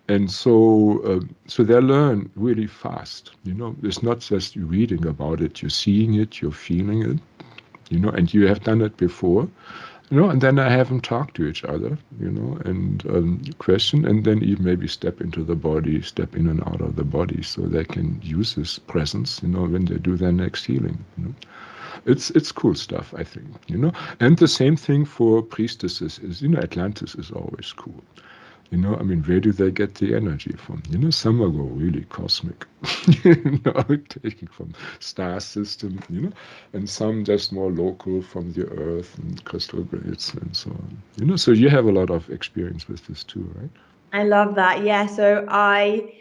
And so they learn really fast. It's not just you reading about it, you're seeing it, you're feeling it, and you have done it before, and then I have them talk to each other, and question, and then even maybe step into the body, step in and out of the body, so they can use this presence, when they do their next healing. It's cool stuff, I think, And the same thing for priestesses is, Atlantis is always cool. I mean, where do they get the energy from? Some are go really cosmic, taking from star system, and some just more local from the earth and crystal grids and so on. So you have a lot of experience with this too, right? I love that. Yeah. So I,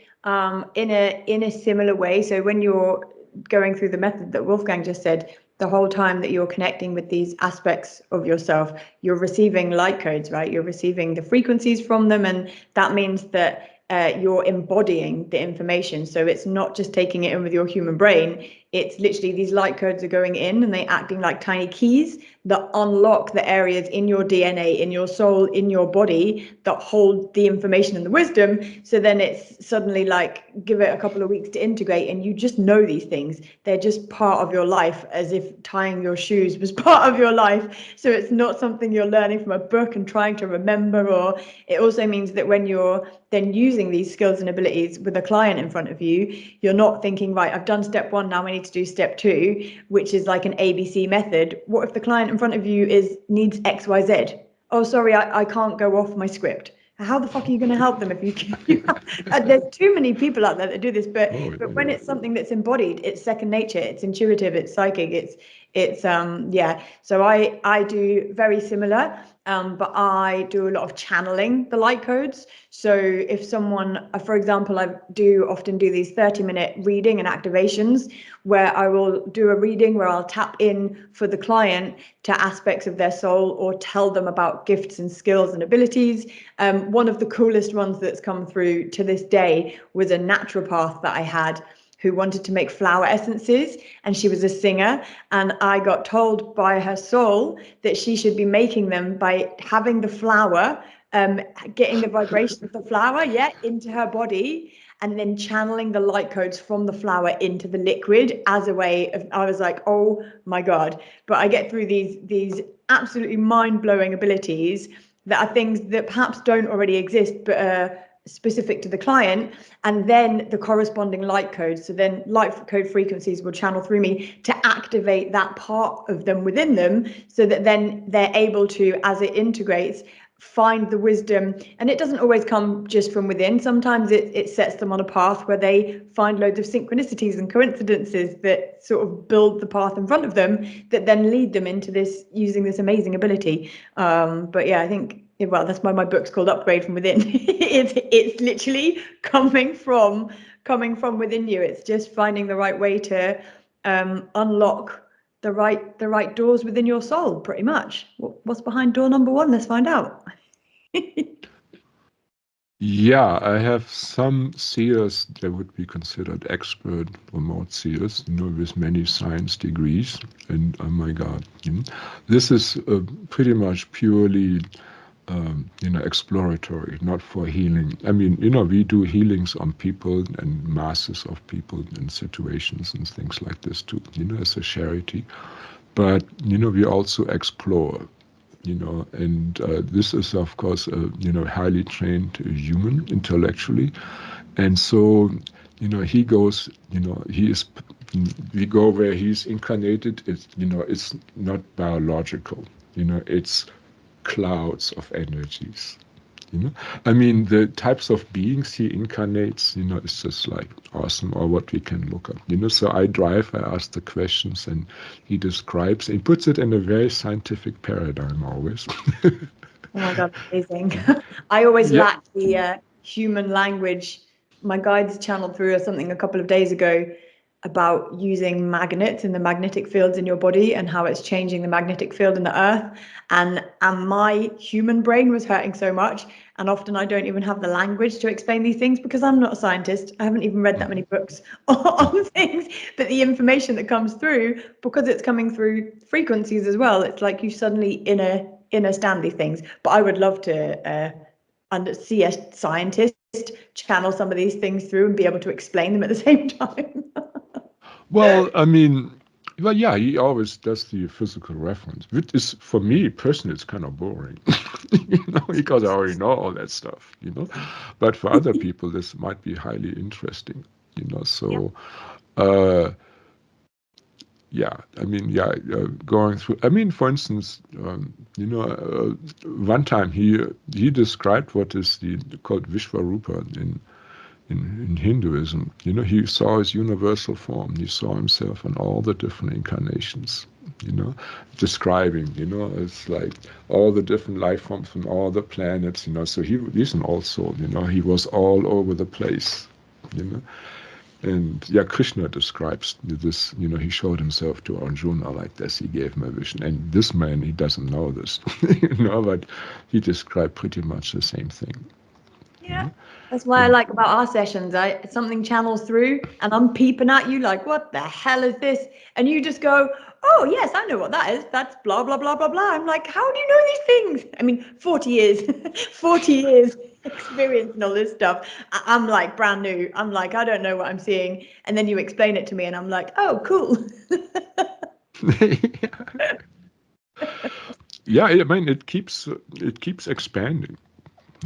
in a similar way. So when you're going through the method that Wolfgang just said, the whole time that you're connecting with these aspects of yourself, you're receiving light codes, right? You're receiving the frequencies from them. And that means that you're embodying the information. So it's not just taking it in with your human brain. It's literally these light codes are going in and they acting like tiny keys that unlock the areas in your DNA, in your soul, in your body that hold the information and the wisdom. So then it's suddenly like, give it a couple of weeks to integrate and you just know these things. They're just part of your life, as if tying your shoes was part of your life. So it's not something you're learning from a book and trying to remember. Or it also means that when you're then using these skills and abilities with a client in front of you, you're not thinking, right, I've done step 1, now I need to do step 2, which is like an ABC method. What if the client in front of you needs XYZ? Oh, sorry, I can't go off my script. How the fuck are you going to help them if there's too many people out there that do this, but when it's something that's embodied, it's second nature, it's intuitive, it's psychic, It's yeah. So I do very similar, but I do a lot of channeling the light codes. So if someone, for example, I do often do these 30-minute reading and activations where I will do a reading where I'll tap in for the client to aspects of their soul or tell them about gifts and skills and abilities. One of the coolest ones that's come through to this day was a naturopath that I had who wanted to make flower essences, and she was a singer, and I got told by her soul that she should be making them by having the flower, getting the vibration of the flower, into her body, and then channeling the light codes from the flower into the liquid as a way of, I was like, oh my God. But I get through these absolutely mind-blowing abilities that are things that perhaps don't already exist, but are specific to the client, and then the corresponding light codes. So then light code frequencies will channel through me to activate that part of them within them, so that then they're able to, as it integrates, find the wisdom. And it doesn't always come just from within. Sometimes it sets them on a path where they find loads of synchronicities and coincidences that sort of build the path in front of them, that then lead them into this, using this amazing ability. But yeah, I think, well, that's why my book's called Upgrade from Within. It's literally coming from within you. It's just finding the right way to unlock the right doors within your soul, pretty much. What's behind door number 1? Let's find out. Yeah, I have some seers that would be considered expert remote seers, with many science degrees. And oh my God, this is pretty much purely, exploratory, not for healing. I mean, we do healings on people and masses of people in situations and things like this too, as a charity. But, we also explore. And this is, of course, a highly trained human intellectually. And so, he goes, we go where he's incarnated. It's not biological, it's clouds of energies. I mean, the types of beings he incarnates, is just like awesome, or what we can look up. So I ask the questions, and he describes, he puts it in a very scientific paradigm always. Oh my God, amazing. I always lack the human language. My guides channeled through something a couple of days ago about using magnets in the magnetic fields in your body and how it's changing the magnetic field in the earth. And my human brain was hurting so much. And often I don't even have the language to explain these things because I'm not a scientist. I haven't even read that many books on things. But the information that comes through, because it's coming through frequencies as well, it's like you suddenly understand these things. But I would love to see a scientist channel some of these things through and be able to explain them at the same time. Well, I mean, yeah, he always does the physical reference, which is, for me personally, it's kind of boring, because I already know all that stuff, But for other people, this might be highly interesting, So, yeah, I mean, going through. I mean, for instance, one time he described what is called Vishvarupa in Hinduism. He saw his universal form. He saw himself in all the different incarnations, describing, it's like all the different life forms from all the planets, so he's an all soul, he was all over the place, And Krishna describes this, he showed himself to Arjuna like this, he gave him a vision. And this man, he doesn't know this, but he described pretty much the same thing. Yeah. That's why I like about our sessions. Something channels through and I'm peeping at you like, what the hell is this? And you just go, oh yes, I know what that is. That's blah, blah, blah, blah, blah. I'm like, how do you know these things? I mean, 40 years, 40 years experience in all this stuff. I'm like brand new. I'm like, I don't know what I'm seeing. And then you explain it to me and I'm like, oh, cool. Yeah, I mean, it keeps expanding.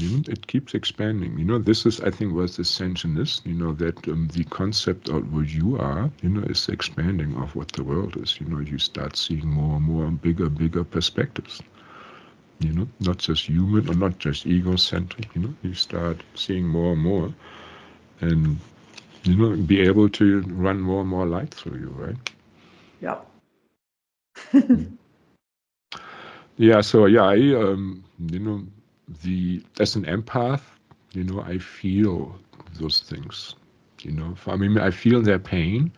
It keeps expanding. This is, I think, what ascension is. That the concept of what you are, is expanding of what the world is. You start seeing more and more bigger perspectives. Not just human or not just egocentric. You start seeing more and more, and be able to run more and more light through you, right? Yeah. Yeah, so yeah, I you know, as an empath, you know, I feel those things. You know, I mean, I feel their pain,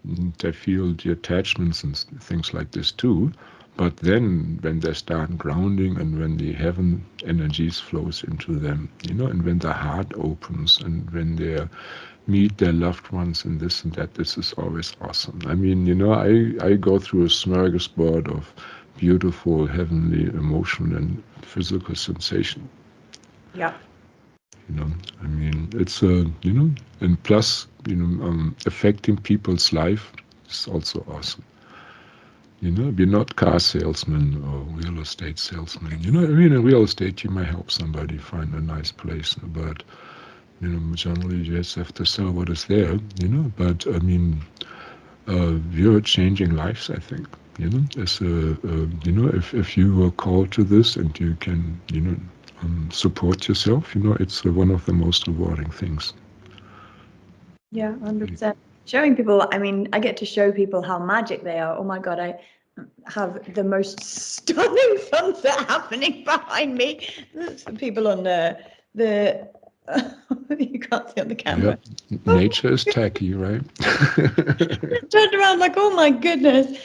and I feel the attachments and things like this too. But then when they start grounding and when the heaven energies flows into them, you know, and when the heart opens and when they meet their loved ones and this and that, this is always awesome. I mean, you know, I go through a smorgasbord of beautiful, heavenly emotion and physical sensation. Yeah. You know, I mean, it's you know, and plus, you know, affecting people's life is also awesome. You know, we're not car salesmen or real estate salesmen. You know, I mean, in real estate, you might help somebody find a nice place, but you know, generally you just have to sell what is there. You know, but I mean, we're changing lives, I think. You know, as a, you know, if you were called to this and you can, you know, support yourself, you know, it's one of the most rewarding things. Yeah, 100%. Showing people, I mean, I get to show people how magic they are. Oh my God, I have the most stunning sunset happening behind me. That's for people on the you can't see on the camera. Yep. Nature is tacky, right? Turned around like, oh my goodness.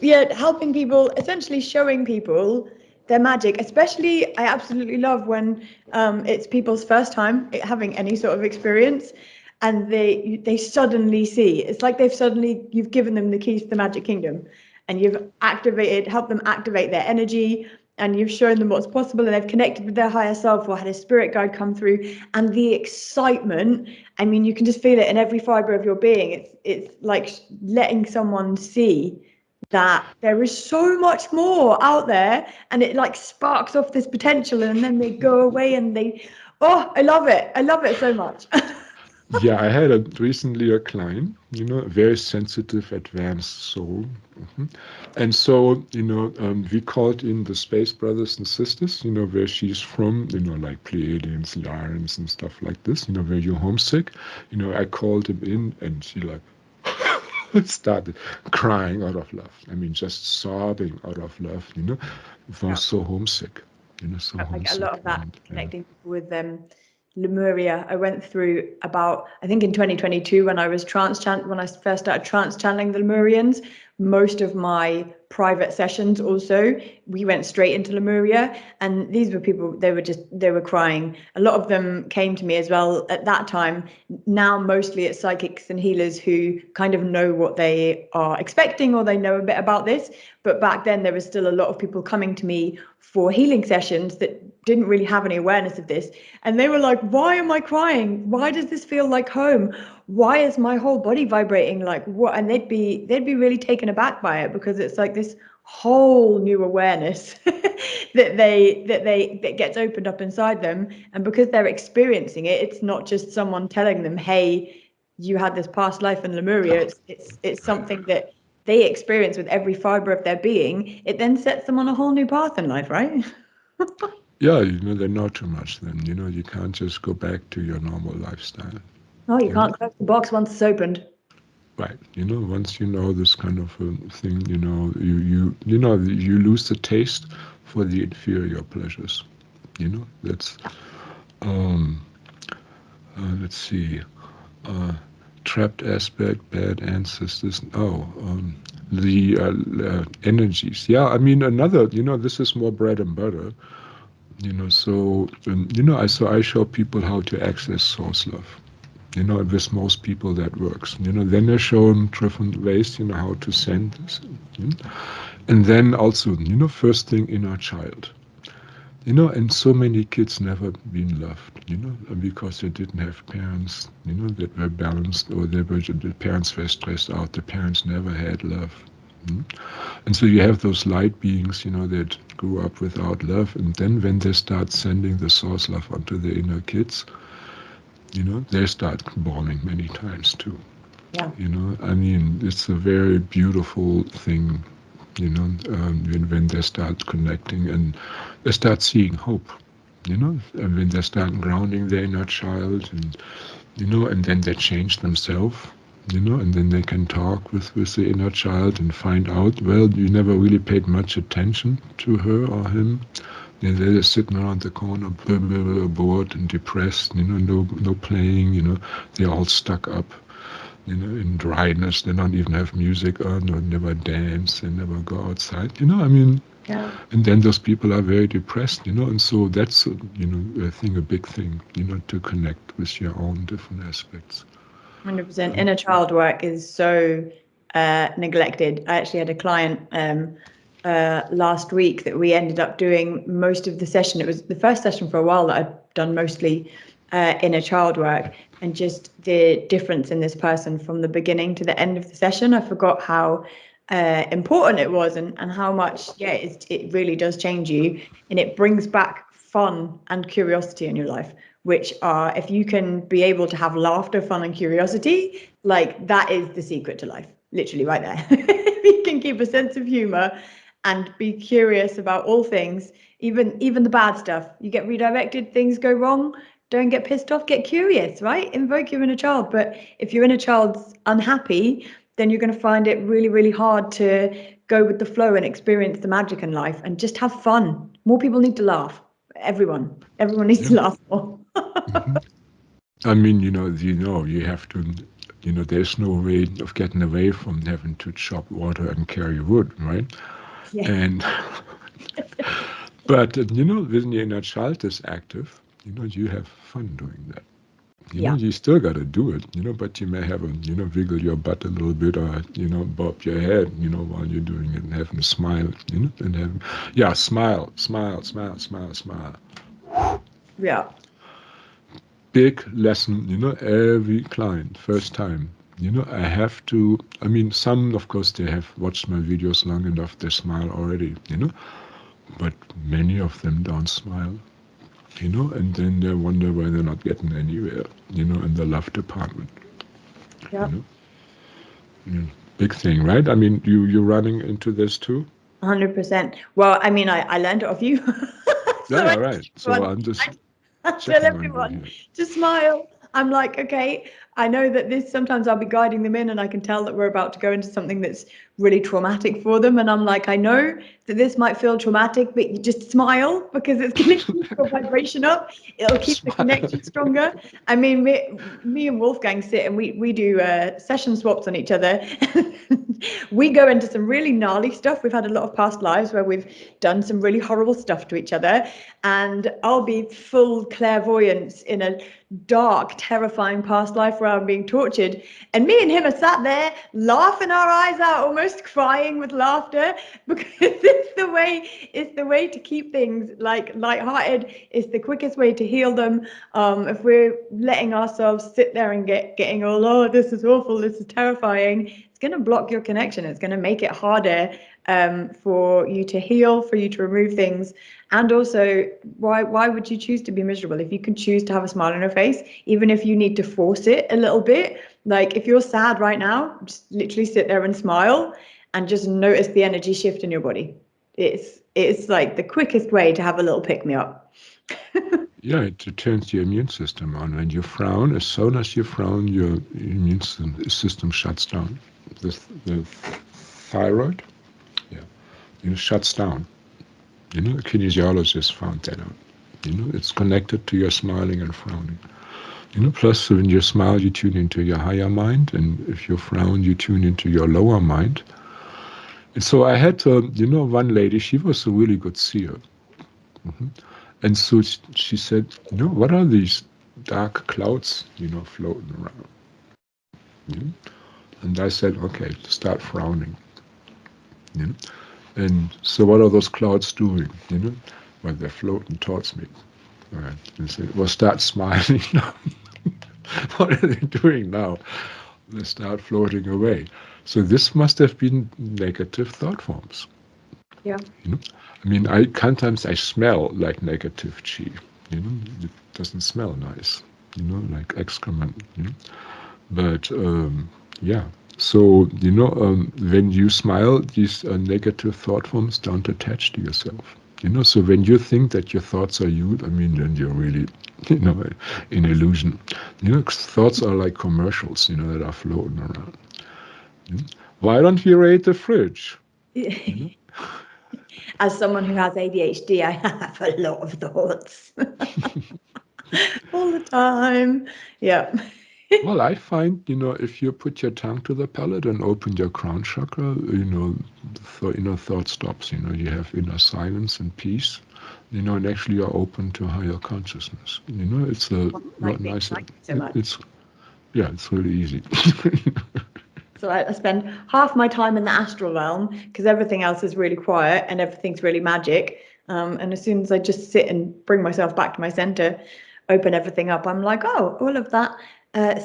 Yeah, helping people, essentially showing people their magic. Especially, I absolutely love when it's people's first time having any sort of experience, and they suddenly see. It's like you've given them the keys to the magic kingdom, and you've helped them activate their energy, and you've shown them what's possible, and they've connected with their higher self or had a spirit guide come through, and the excitement, I mean, you can just feel it in every fiber of your being. It's like letting someone see that there is so much more out there, and it like sparks off this potential, and then they go away and I love it. I love it so much. Yeah, I had recently a client, you know, a very sensitive, advanced soul. And so, you know, we called in the space brothers and sisters, you know, where she's from, you know, like Pleiadians, Lyrans and stuff like this, you know, where you're homesick. You know, I called him in and she like started crying out of love. I mean, just sobbing out of love, you know, was so homesick, you know, so Like a lot homesick. of that And, connecting people with Lemuria. I went through about, I think in 2022 when I was when I first started trance channeling the Lemurians, most of my private sessions also, we went straight into Lemuria, and these were people, they were crying. A lot of them came to me as well at that time. Now mostly it's psychics and healers who kind of know what they are expecting, or they know a bit about this. But back then there was still a lot of people coming to me for healing sessions that didn't really have any awareness of this, and they were like, why am I crying? Why does this feel like home? Why is my whole body vibrating? Like what? And they'd be really taken aback by it, because it's like this whole new awareness that gets opened up inside them, and because they're experiencing it, it's not just someone telling them, hey, you had this past life in Lemuria. It's something that they experience with every fiber of their being. It then sets them on a whole new path in life, right? yeah, you know, they know too much then. You know, you can't just go back to your normal lifestyle. Oh, you can't close the box once it's opened. Right. You know, once you know this kind of thing, you know, you know, you lose the taste for the inferior pleasures. You know, that's um let's see, trapped aspect, bad ancestors. Oh, the energies. Yeah, I mean, another. You know, this is more bread and butter. You know, so you know, I show people how to access source love. You know, with most people that works. You know, then I show them different ways, you know, how to send this. And then also, you know, first thing, inner child. You know, and so many kids never been loved, you know, because they didn't have parents, you know, that were balanced, or the parents were stressed out. The parents never had love. And so you have those light beings, you know, that grew up without love. And then when they start sending the source love onto the inner kids, you know, they start born many times too. Yeah. You know, I mean, it's a very beautiful thing, you know, when they start connecting and they start seeing hope, you know, and when they start grounding their inner child, and, you know, and then they change themselves, and then they can talk with the inner child and find out, well, you never really paid much attention to her or him. They're just sitting around the corner, bored and depressed, no playing, they're all stuck up, in dryness. They don't even have music on, or never dance, they never go outside, Yeah. And then those people are very depressed, and so that's, I think a big thing, to connect with your own different aspects. 100%. Inner child work is so neglected. I actually had a client last week that we ended up doing most of the session. It was the first session for a while that I'd done mostly inner child work, and just the difference in this person from the beginning to the end of the session. I forgot how important it was, and how much, it really does change you, and it brings back fun and curiosity in your life, which are, if you can be able to have laughter, fun, and curiosity, like that is the secret to life, literally right there. If you can keep a sense of humor and be curious about all things, even the bad stuff. You get redirected, things go wrong, don't get pissed off, get curious, right? Invoke your inner child. But if your inner child's unhappy, then you're going to find it really, really hard to go with the flow and experience the magic in life and just have fun. More people need to laugh. Everyone needs to laugh more. I mean, you have to, there's no way of getting away from having to chop water and carry wood, right? Yeah. And but when your inner child is active, you have fun doing that. You still got to do it, but you may have a, wiggle your butt a little bit, or, bob your head, while you're doing it, and having a smile, and having, smile, smile, smile, smile, smile. Yeah. Big lesson, every client, first time, I have to, I mean, some, of course, they have watched my videos long enough, they smile already, but many of them don't smile. And then they wonder why they're not getting anywhere, in the love department. Yeah. Big thing, right? I mean, you're running into this too? 100%. Well, I mean, I learned it off you. Yeah, right. So I'm just I tell checking on you everyone here. to smile. I'm like, okay, I know that this, sometimes I'll be guiding them in and I can tell that we're about to go into something that's really traumatic for them. And I'm like, I know that this might feel traumatic, but you just smile, because it's going to keep your vibration up. It'll keep the connection stronger. I mean, me and Wolfgang sit and we do session swaps on each other. We go into some really gnarly stuff. We've had a lot of past lives where we've done some really horrible stuff to each other. And I'll be full clairvoyance in a dark, terrifying past life where I'm being tortured. And me and him are sat there laughing our eyes out, almost crying with laughter, because it's the way to keep things like lighthearted. It's the quickest way to heal them. If we're letting ourselves sit there and getting all, oh, this is awful, this is terrifying, it's going to block your connection. It's going to make it harder for you to heal, for you to remove things. And also, why would you choose to be miserable if you can choose to have a smile on your face, even if you need to force it a little bit? Like, if you're sad right now, just literally sit there and smile and just notice the energy shift in your body. It's like the quickest way to have a little pick me up. Yeah, it turns your immune system on. When you frown, as soon as you frown, your immune system shuts down. The thyroid, shuts down. A kinesiologist found that out. It's connected to your smiling and frowning. Plus when you smile, you tune into your higher mind, and if you frown, you tune into your lower mind. And so I had, one lady, she was a really good seer. And so she said, what are these dark clouds, floating around? And I said, okay, start frowning. And so what are those clouds doing? Well, they're floating towards me. All right. And say, well, start smiling now. What are they doing now? They start floating away. So this must have been negative thought forms. Yeah. I mean, sometimes I smell like negative chi. It doesn't smell nice. Like excrement. But yeah. So when you smile, these negative thought forms don't attach to yourself. You know, so when you think that your thoughts are you, I mean, then you're really, you know, in illusion. You know, thoughts are like commercials, you know, that are floating around. You know? Why don't you rate the fridge? You know? As someone who has ADHD, I have a lot of thoughts all the time. Yeah. Well, I find, you know, if you put your tongue to the palate and open your crown chakra, you know, inner thought stops. You know, you have inner silence and peace. You know, and actually you're open to higher consciousness. You know, it's a lot nicer. So much. It's really easy. So I spend half my time in the astral realm because everything else is really quiet and everything's really magic. And as soon as I just sit and bring myself back to my center, open everything up, I'm like, oh, all of that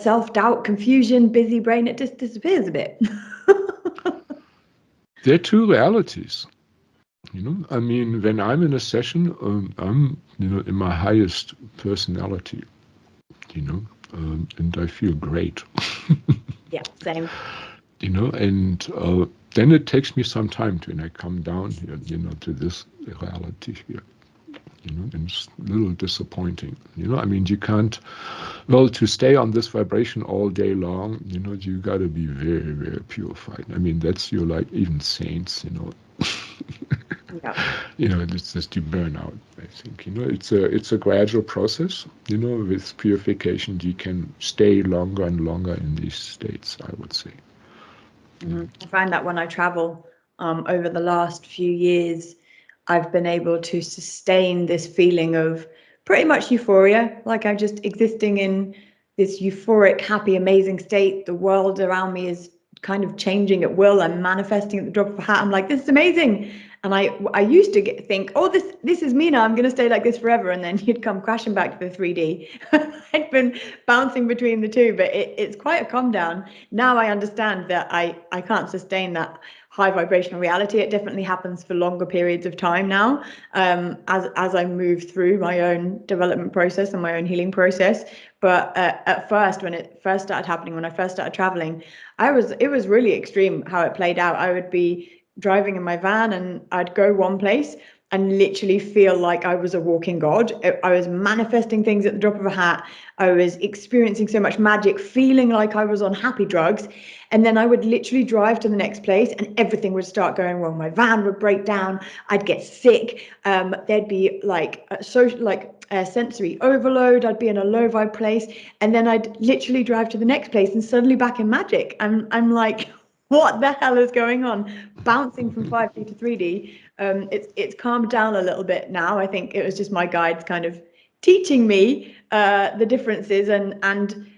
self-doubt, confusion, busy brain, it just disappears a bit. There are two realities. You know, I mean, when I'm in a session, I'm, you know, in my highest personality, you know, and I feel great. Yeah, same. You know, and then it takes me some time to, and I come down here, you know, to this reality here. You know, and it's a little disappointing. You know, I mean, you can't, well, to stay on this vibration all day long, you know, you got to be very, very purified. I mean, that's your, like, even saints, you know. Yeah. You know, it's just you burn out, I think. You know, it's a gradual process. You know, with purification, you can stay longer and longer in these states, I would say. Mm-hmm. I find that when I travel over the last few years, I've been able to sustain this feeling of pretty much euphoria, like I'm just existing in this euphoric, happy, amazing state. The world around me is kind of changing at will. I'm manifesting at the drop of a hat. I'm like, this is amazing. And I used to think, oh, this is me now. I'm going to stay like this forever. And then you'd come crashing back to the 3D. I'd been bouncing between the two, but it's quite a calm down. Now I understand that I can't sustain that high vibrational reality. It definitely happens for longer periods of time now, as I move through my own development process and my own healing process. But at first, when it first started happening, when I first started traveling, it was really extreme how it played out. I would be driving in my van and I'd go one place and literally feel like I was a walking god. I was manifesting things at the drop of a hat. I was experiencing so much magic, feeling like I was on happy drugs. And then I would literally drive to the next place and everything would start going wrong. My van would break down. I'd get sick. There'd be like sensory overload. I'd be in a low vibe place. And then I'd literally drive to the next place and suddenly back in magic. I'm like, what the hell is going on? Bouncing from 5D to 3D. It's calmed down a little bit now. I think it was just my guides kind of teaching me the differences, and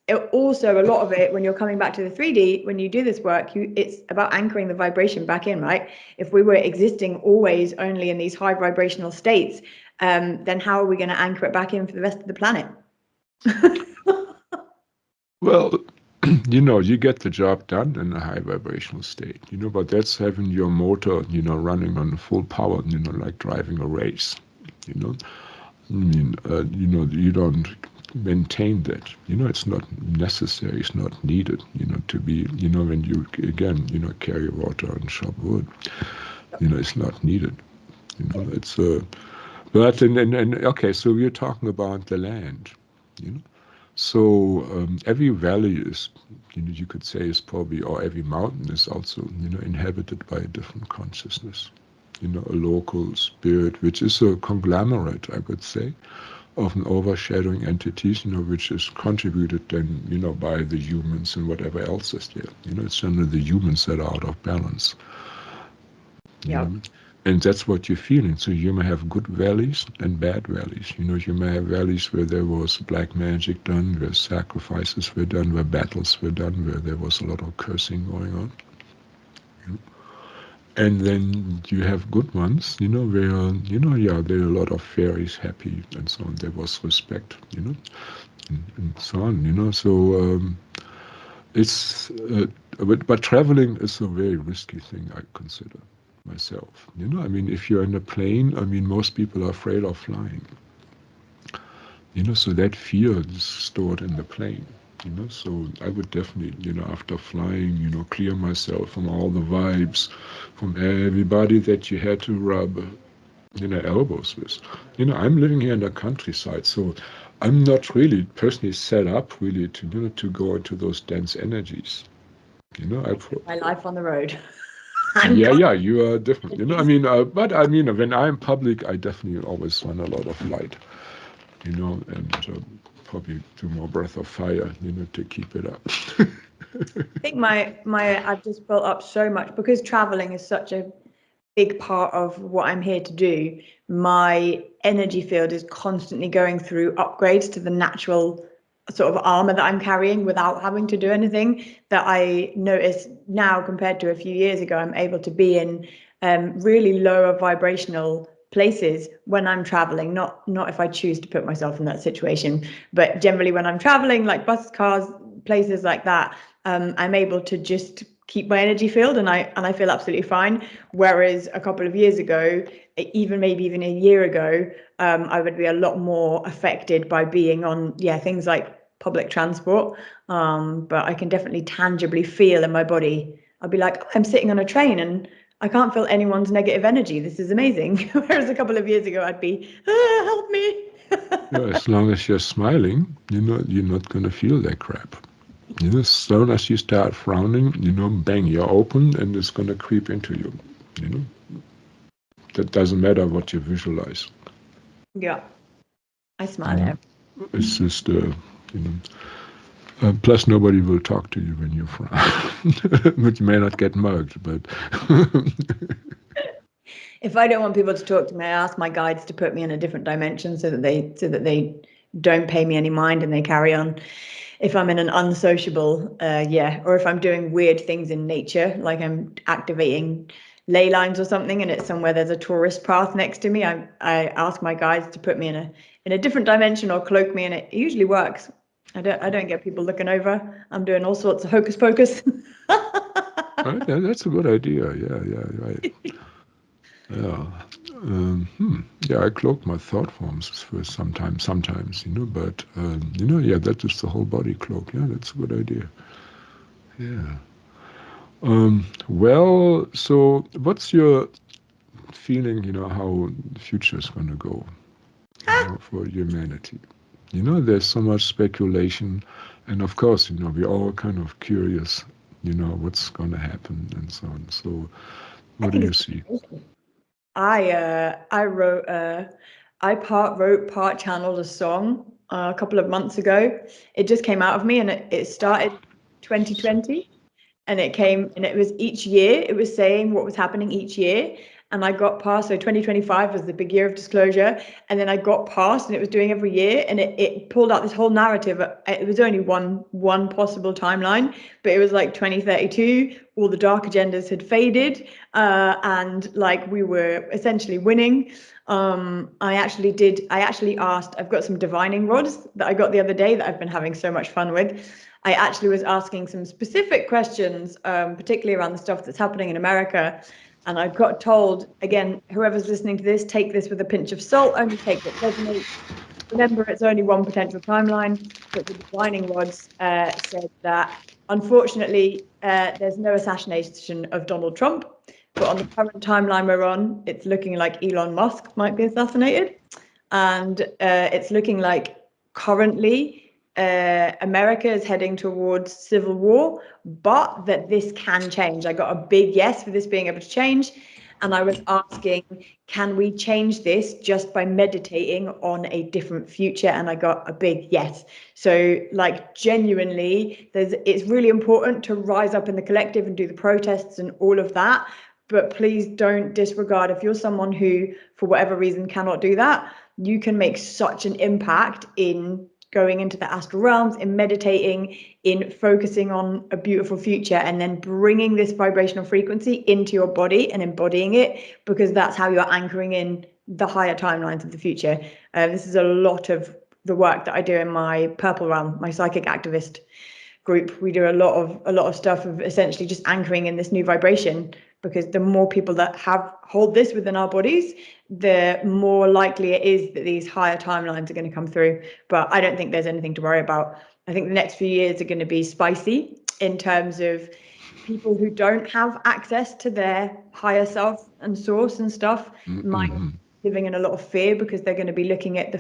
it also, a lot of it when you're coming back to the 3D, when you do this work, it's about anchoring the vibration back in, right? If we were existing always only in these high vibrational states, then how are we going to anchor it back in for the rest of the planet? Well, you know, you get the job done in a high vibrational state, you know, but that's having your motor, you know, running on full power, you know, like driving a race, you know. I mean, you know, you don't maintain that, you know, it's not necessary, it's not needed, you know, to be, you know, when you, again, you know, carry water and chop wood, you know, it's not needed, you know, it's but, and okay, so we're talking about the land, you know. So every valley is, you know, you could say is probably, or every mountain is also, you know, inhabited by a different consciousness, you know, a local spirit, which is a conglomerate, I would say, of an overshadowing entities, you know, which is contributed then, you know, by the humans and whatever else is there. You know, it's generally the humans that are out of balance. Yeah. And that's what you're feeling. So you may have good valleys and bad valleys. You know, you may have valleys where there was black magic done, where sacrifices were done, where battles were done, where there was a lot of cursing going on. You know? And then you have good ones, you know, where, you know, yeah, there are a lot of fairies happy and so on. There was respect, you know, and so on, you know. So it's, but traveling is a very risky thing, I consider myself. You know, I mean, if you're in a plane, I mean, most people are afraid of flying. You know, so that fear is stored in the plane. You know, so I would definitely, you know, after flying, you know, clear myself from all the vibes, from everybody that you had to rub elbows with. I'm living here in the countryside, so I'm not really personally set up really to go into those dense energies. My life on the road. Yeah, you are different. But when I'm public, I definitely always run a lot of light. And probably do more breath of fire, to keep it up. I think I've just built up so much because traveling is such a big part of what I'm here to do. My energy field is constantly going through upgrades to the natural sort of armor that I'm carrying without having to do anything. That I notice now compared to a few years ago, I'm able to be in really lower vibrational places when I'm traveling, not if I choose to put myself in that situation, but generally when I'm traveling, like bus, cars, places like that, I'm able to just keep my energy field and I feel absolutely fine. Whereas a couple of years ago, maybe even a year ago, I would be a lot more affected by being on things like public transport. But I can definitely tangibly feel in my body. I'll be like, I'm sitting on a train and I can't feel anyone's negative energy. This is amazing. Whereas a couple of years ago, I'd be, help me. As long as you're smiling, you're not going to feel that crap. As soon as you start frowning, bang, you're open and it's going to creep into you. That doesn't matter what you visualize. Yeah, I smile. It's just, plus nobody will talk to you when you frown. But you may not get mugged, but... If I don't want people to talk to me, I ask my guides to put me in a different dimension so that they don't pay me any mind and they carry on. If I'm in an unsociable, or if I'm doing weird things in nature, like I'm activating ley lines or something, and it's somewhere there's a tourist path next to me, I ask my guides to put me in a different dimension or cloak me, and it usually works. I don't get people looking over. I'm doing all sorts of hocus pocus. Right, that's a good idea. Yeah, right. Yeah. Yeah, I cloak my thought forms for sometimes, but that is the whole body cloak. Yeah, that's a good idea. Yeah. Well, so what's your feeling, how the future is going to go for humanity? There's so much speculation, and of course, we're all kind of curious, what's going to happen and so on. So, what do you see? I wrote I part wrote, part channeled a song a couple of months ago. It just came out of me, and it started 2020, and it was each year. It was saying what was happening each year, and I got past. So 2025 was the big year of disclosure, and then I got past, and it was doing every year, and it pulled out this whole narrative. It was only one possible timeline, but it was like 2032. All the dark agendas had faded, and like we were essentially winning. I actually asked. I've got some divining rods that I got the other day that I've been having so much fun with. I actually was asking some specific questions, particularly around the stuff that's happening in America. And I got told, again, whoever's listening to this, take this with a pinch of salt, only take what resonates. Remember, it's only one potential timeline, but the divining rods said that, unfortunately, there's no assassination of Donald Trump. But on the current timeline we're on, it's looking like Elon Musk might be assassinated. And it's looking like currently America is heading towards civil war, but that this can change. I got a big yes for this being able to change. And I was asking, can we change this just by meditating on a different future? And I got a big yes. So like genuinely, it's really important to rise up in the collective and do the protests and all of that. But please don't disregard if you're someone who, for whatever reason, cannot do that, you can make such an impact in going into the astral realms, in meditating, in focusing on a beautiful future, and then bringing this vibrational frequency into your body and embodying it, because that's how you're anchoring in the higher timelines of the future. This is a lot of the work that I do in my purple realm, my psychic activist group. We do a lot of stuff of essentially just anchoring in this new vibration, because the more people that hold this within our bodies, the more likely it is that these higher timelines are going to come through. But I don't think there's anything to worry about. I think the next few years are going to be spicy in terms of people who don't have access to their higher self and source and stuff might living in a lot of fear because they're going to be looking at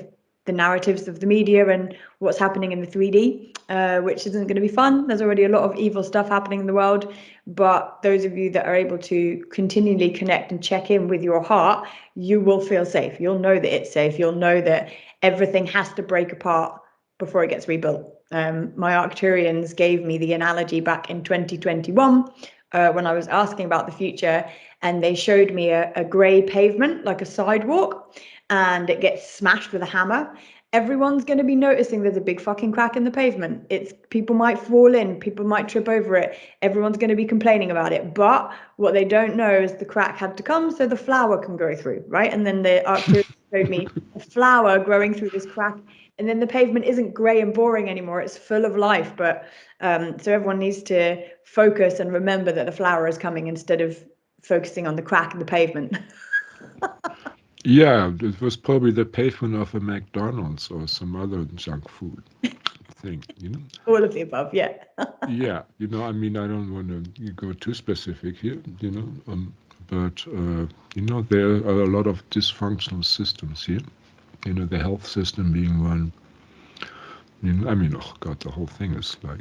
the narratives of the media and what's happening in the 3D, which isn't going to be fun. There's already a lot of evil stuff happening in the world, but those of you that are able to continually connect and check in with your heart, you will feel safe. You'll know that it's safe. You'll know that everything has to break apart before it gets rebuilt. My Arcturians gave me the analogy back in 2021 when I was asking about the future, and they showed me a grey pavement, like a sidewalk, and it gets smashed with a hammer. Everyone's going to be noticing there's a big fucking crack in the pavement. People might fall in, people might trip over it. Everyone's going to be complaining about it. But what they don't know is the crack had to come so the flower can go through, right? And then the Arcturian showed me a flower growing through this crack. And then the pavement isn't grey and boring anymore. It's full of life. But so everyone needs to focus and remember that the flower is coming instead of focusing on the crack in the pavement. Yeah, it was probably the pavement of a McDonald's or some other junk food thing, All of the above, yeah. Yeah, I mean, I don't want to go too specific here, but, there are a lot of dysfunctional systems here. The health system being one. I mean, oh God, the whole thing is like,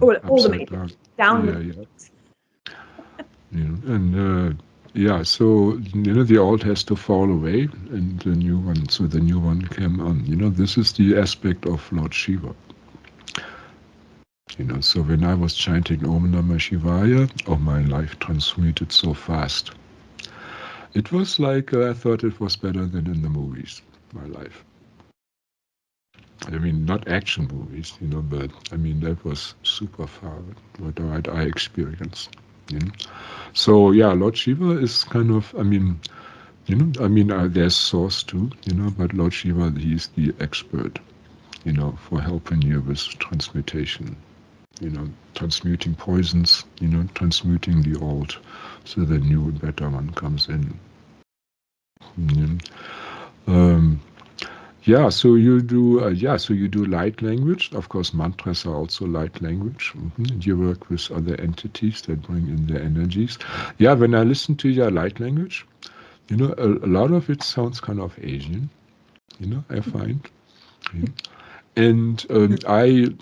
all upside the down. And yeah, so the old has to fall away, and the new one. So the new one came on. This is the aspect of Lord Shiva. So when I was chanting Om Namah Shivaya, my life transmuted so fast. It was like I thought it was better than in the movies. My life. I mean, not action movies, but I mean that was super far what I experienced. So yeah, Lord Shiva is kind of, I mean, there's Source too, but Lord Shiva, he's the expert, for helping you with transmutation, transmuting poisons, transmuting the old, so the new and better one comes in. Yeah, so you do light language. Of course, mantras are also light language. You work with other entities that bring in their energies. Yeah, when I listen to your light language, a lot of it sounds kind of Asian, I find. And I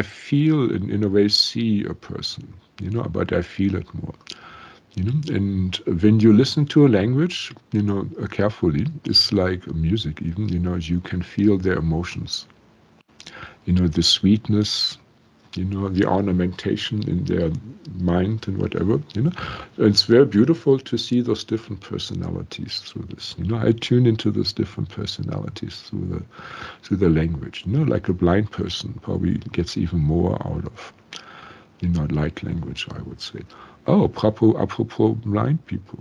feel, in a way, see a person, but I feel it more. And when you listen to a language, carefully, it's like music even, you can feel their emotions, the sweetness, the ornamentation in their mind and whatever, It's very beautiful to see those different personalities through this, I tune into those different personalities through the language, like a blind person probably gets even more out of, light language, I would say. Oh, apropos blind people,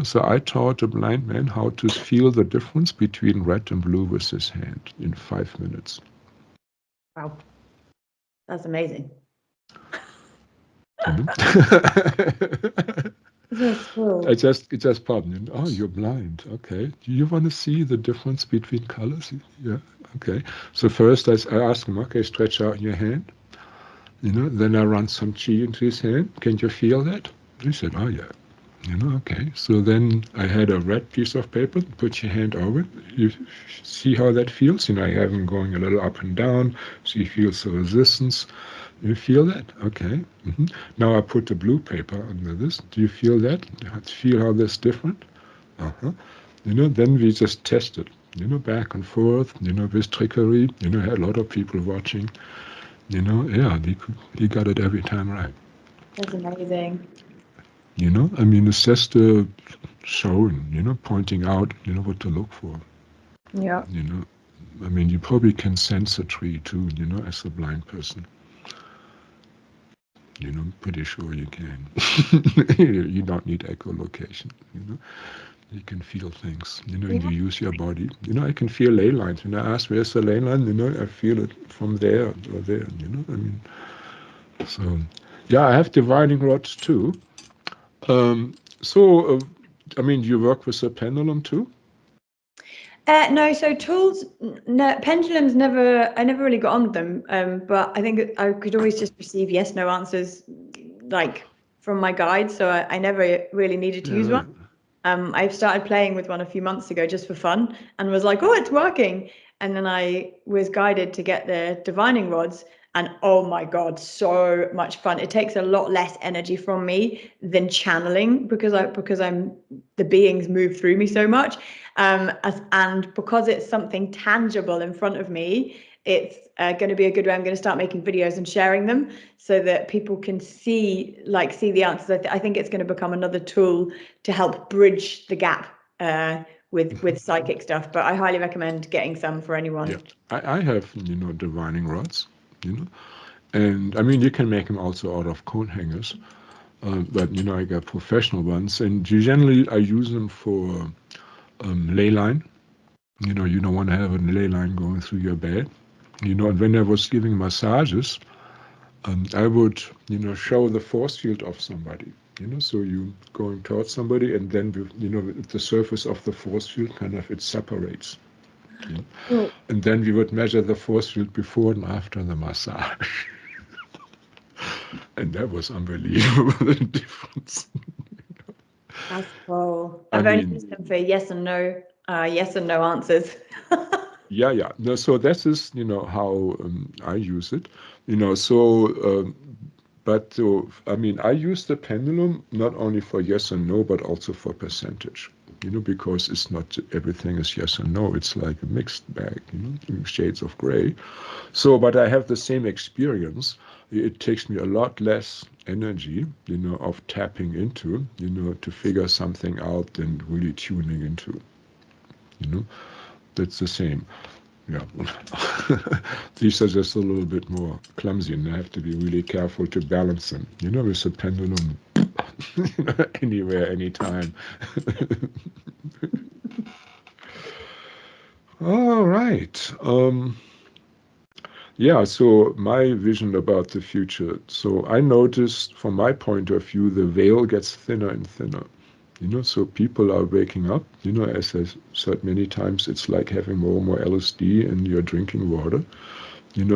so I taught a blind man how to feel the difference between red and blue with his hand in 5 minutes. Wow. That's amazing. That's cool. It just popped in. Oh, you're blind. Okay. Do you want to see the difference between colors? Yeah. Okay. So first I asked him, okay, stretch out your hand. Then I run some chi into his hand. Can you feel that? He said, oh yeah. Okay. So then I had a red piece of paper, put your hand over it. You see how that feels? I have him going a little up and down. So he feels the resistance. You feel that? Okay. Now I put the blue paper under this. Do you feel that? Feel how that's different? Then we just tested, back and forth, with trickery. Had a lot of people watching. Yeah, he got it every time right. That's amazing. I mean, it's just showing, pointing out, what to look for. Yeah. I mean, you probably can sense a tree too, as a blind person. Pretty sure you can. You don't need echolocation, You can feel things, and you use your body. I can feel ley lines. When I ask where's the ley line, I feel it from there or there, I mean, so, yeah, I have divining rods too. I mean, you work with a pendulum too? No, so tools, no, pendulums I never really got on with them. But I think I could always just receive yes, no answers, like from my guide. So I never really needed to use one. I've started playing with one a few months ago just for fun and was like, oh, it's working. And then I was guided to get the divining rods, and oh my God, so much fun. It takes a lot less energy from me than channeling because the beings move through me so much. And because it's something tangible in front of me, it's going to be a good way. I'm going to start making videos and sharing them so that people can see the answers. I think it's going to become another tool to help bridge the gap with psychic stuff. But I highly recommend getting some for anyone. Yeah, I have, divining rods, and I mean, you can make them also out of coat hangers, but I got professional ones, and generally I use them for ley line. You don't want to have a ley line going through your bed. And when I was giving massages, I would, show the force field of somebody. So you going towards somebody, and then the surface of the force field it separates. Oh. And then we would measure the force field before and after the massage. And that was unbelievable, the difference. That's cool. I've only used them for yes and no answers. Yeah. No, so this is, how I use it. But I mean, I use the pendulum not only for yes and no, but also for percentage. Because it's not everything is yes and no. It's like a mixed bag, shades of gray. So, but I have the same experience. It takes me a lot less energy, of tapping into, to figure something out than really tuning into. That's the same. Yeah. These are just a little bit more clumsy, and I have to be really careful to balance them. With a pendulum, anywhere, anytime. All right. Yeah, so my vision about the future. So I noticed from my point of view, the veil gets thinner and thinner. So people are waking up, as I said many times, it's like having more and more LSD in your drinking water.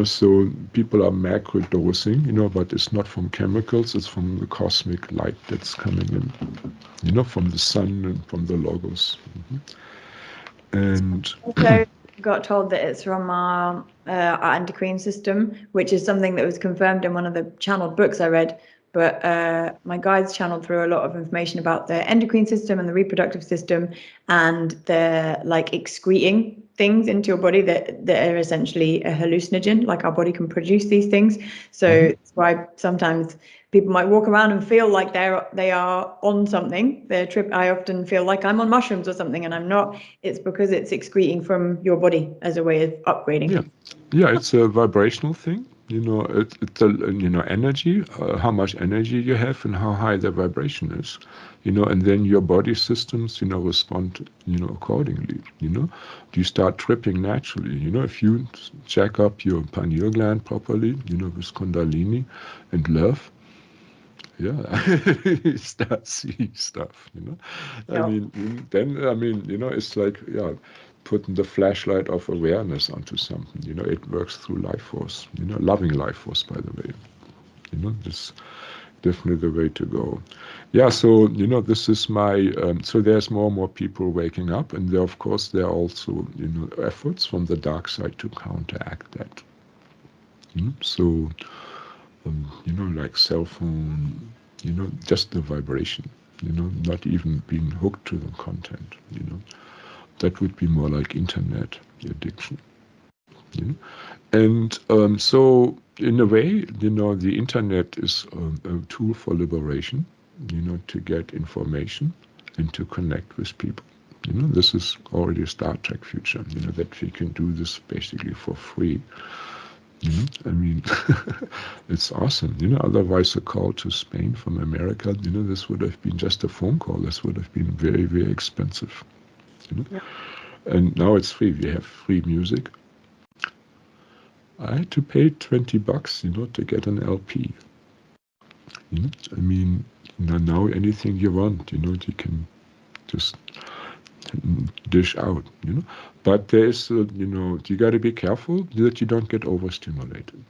So people are macro dosing, but it's not from chemicals, it's from the cosmic light that's coming in, from the sun and from the logos. And also got told that it's from our endocrine system, which is something that was confirmed in one of the channeled books I read. But my guides channeled through a lot of information about the endocrine system and the reproductive system, and the excreting things into your body that are essentially a hallucinogen. Like our body can produce these things, so that's why sometimes people might walk around and feel like they are on something. I often feel like I'm on mushrooms or something, and I'm not. It's because it's excreting from your body as a way of upgrading. Yeah, it's a vibrational thing. It's energy, how much energy you have and how high the vibration is. And then your body systems, respond, accordingly. You start tripping naturally. If you check up your pineal gland properly, with Kundalini and love, you start seeing stuff. I mean, it's like, putting the flashlight of awareness onto something. It works through life force. Loving life force, by the way. This definitely the way to go. Yeah, so this is my. So there's more and more people waking up, and of course there are also efforts from the dark side to counteract that. So like cell phone, just the vibration. Not even being hooked to the content. That would be more like internet addiction. And so in a way, the internet is a tool for liberation, to get information and to connect with people. This is already a Star Trek future, that we can do this basically for free. I mean, it's awesome. Otherwise a call to Spain from America, this would have been just a phone call. This would have been very, very expensive. Yeah. And now it's free. We have free music. I had to pay $20, to get an LP. I mean, now anything you want, you can just dish out, But there is, you got to be careful that you don't get overstimulated.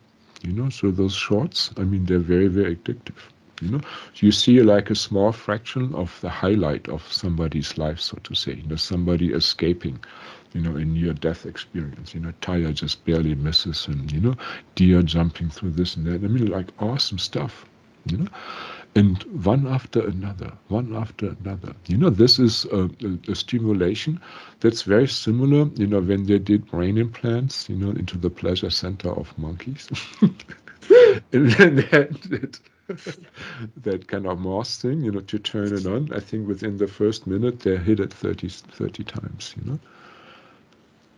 So those shorts, I mean, they're very, very addictive. You know, you see like a small fraction of the highlight of somebody's life, so to say. You know, somebody escaping, you know, a near-death experience. You know, tire just barely misses, and you know, deer jumping through this and that. I mean, like awesome stuff. You know, and one after another, one after another. You know, this is a stimulation that's very similar. You know, when they did brain implants, you know, into the pleasure center of monkeys. And then that kind of Morse thing, you know, to turn it on. I think within the first minute they hit it 30 times, you know.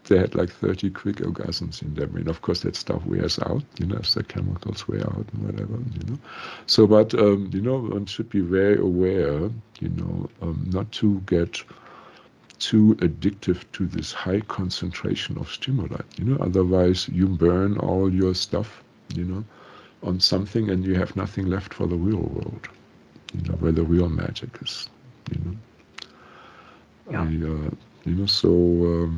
They had like 30 quick orgasms in their brain. Of course, that stuff wears out, you know, as the chemicals wear out and whatever, you know. So, but, you know, one should be very aware, you know, not to get too addictive to this high concentration of stimuli, you know. Otherwise, you burn all your stuff, you know, on something, and you have nothing left for the real world, you know, where the real magic is, you know. Yeah. You know, so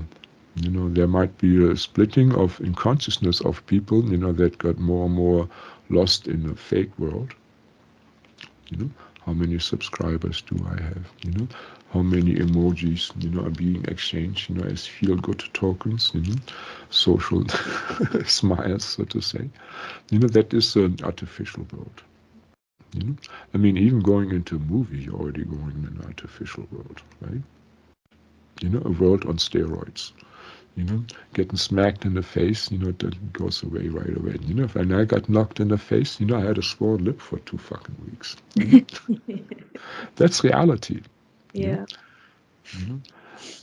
you know, there might be a splitting of in consciousness of people, you know, that got more and more lost in a fake world. You know, how many subscribers do I have? You know, how many emojis, you know, are being exchanged, you know, as feel-good tokens, you know, social smiles, so to say. You know, that is an artificial world. You know, I mean, even going into a movie, you're already going in an artificial world, right? You know, a world on steroids. You know, getting smacked in the face, you know, that goes away right away. You know, if I got knocked in the face, you know, I had a swollen lip for 2 fucking weeks. You know? That's reality. You know? Yeah. You know?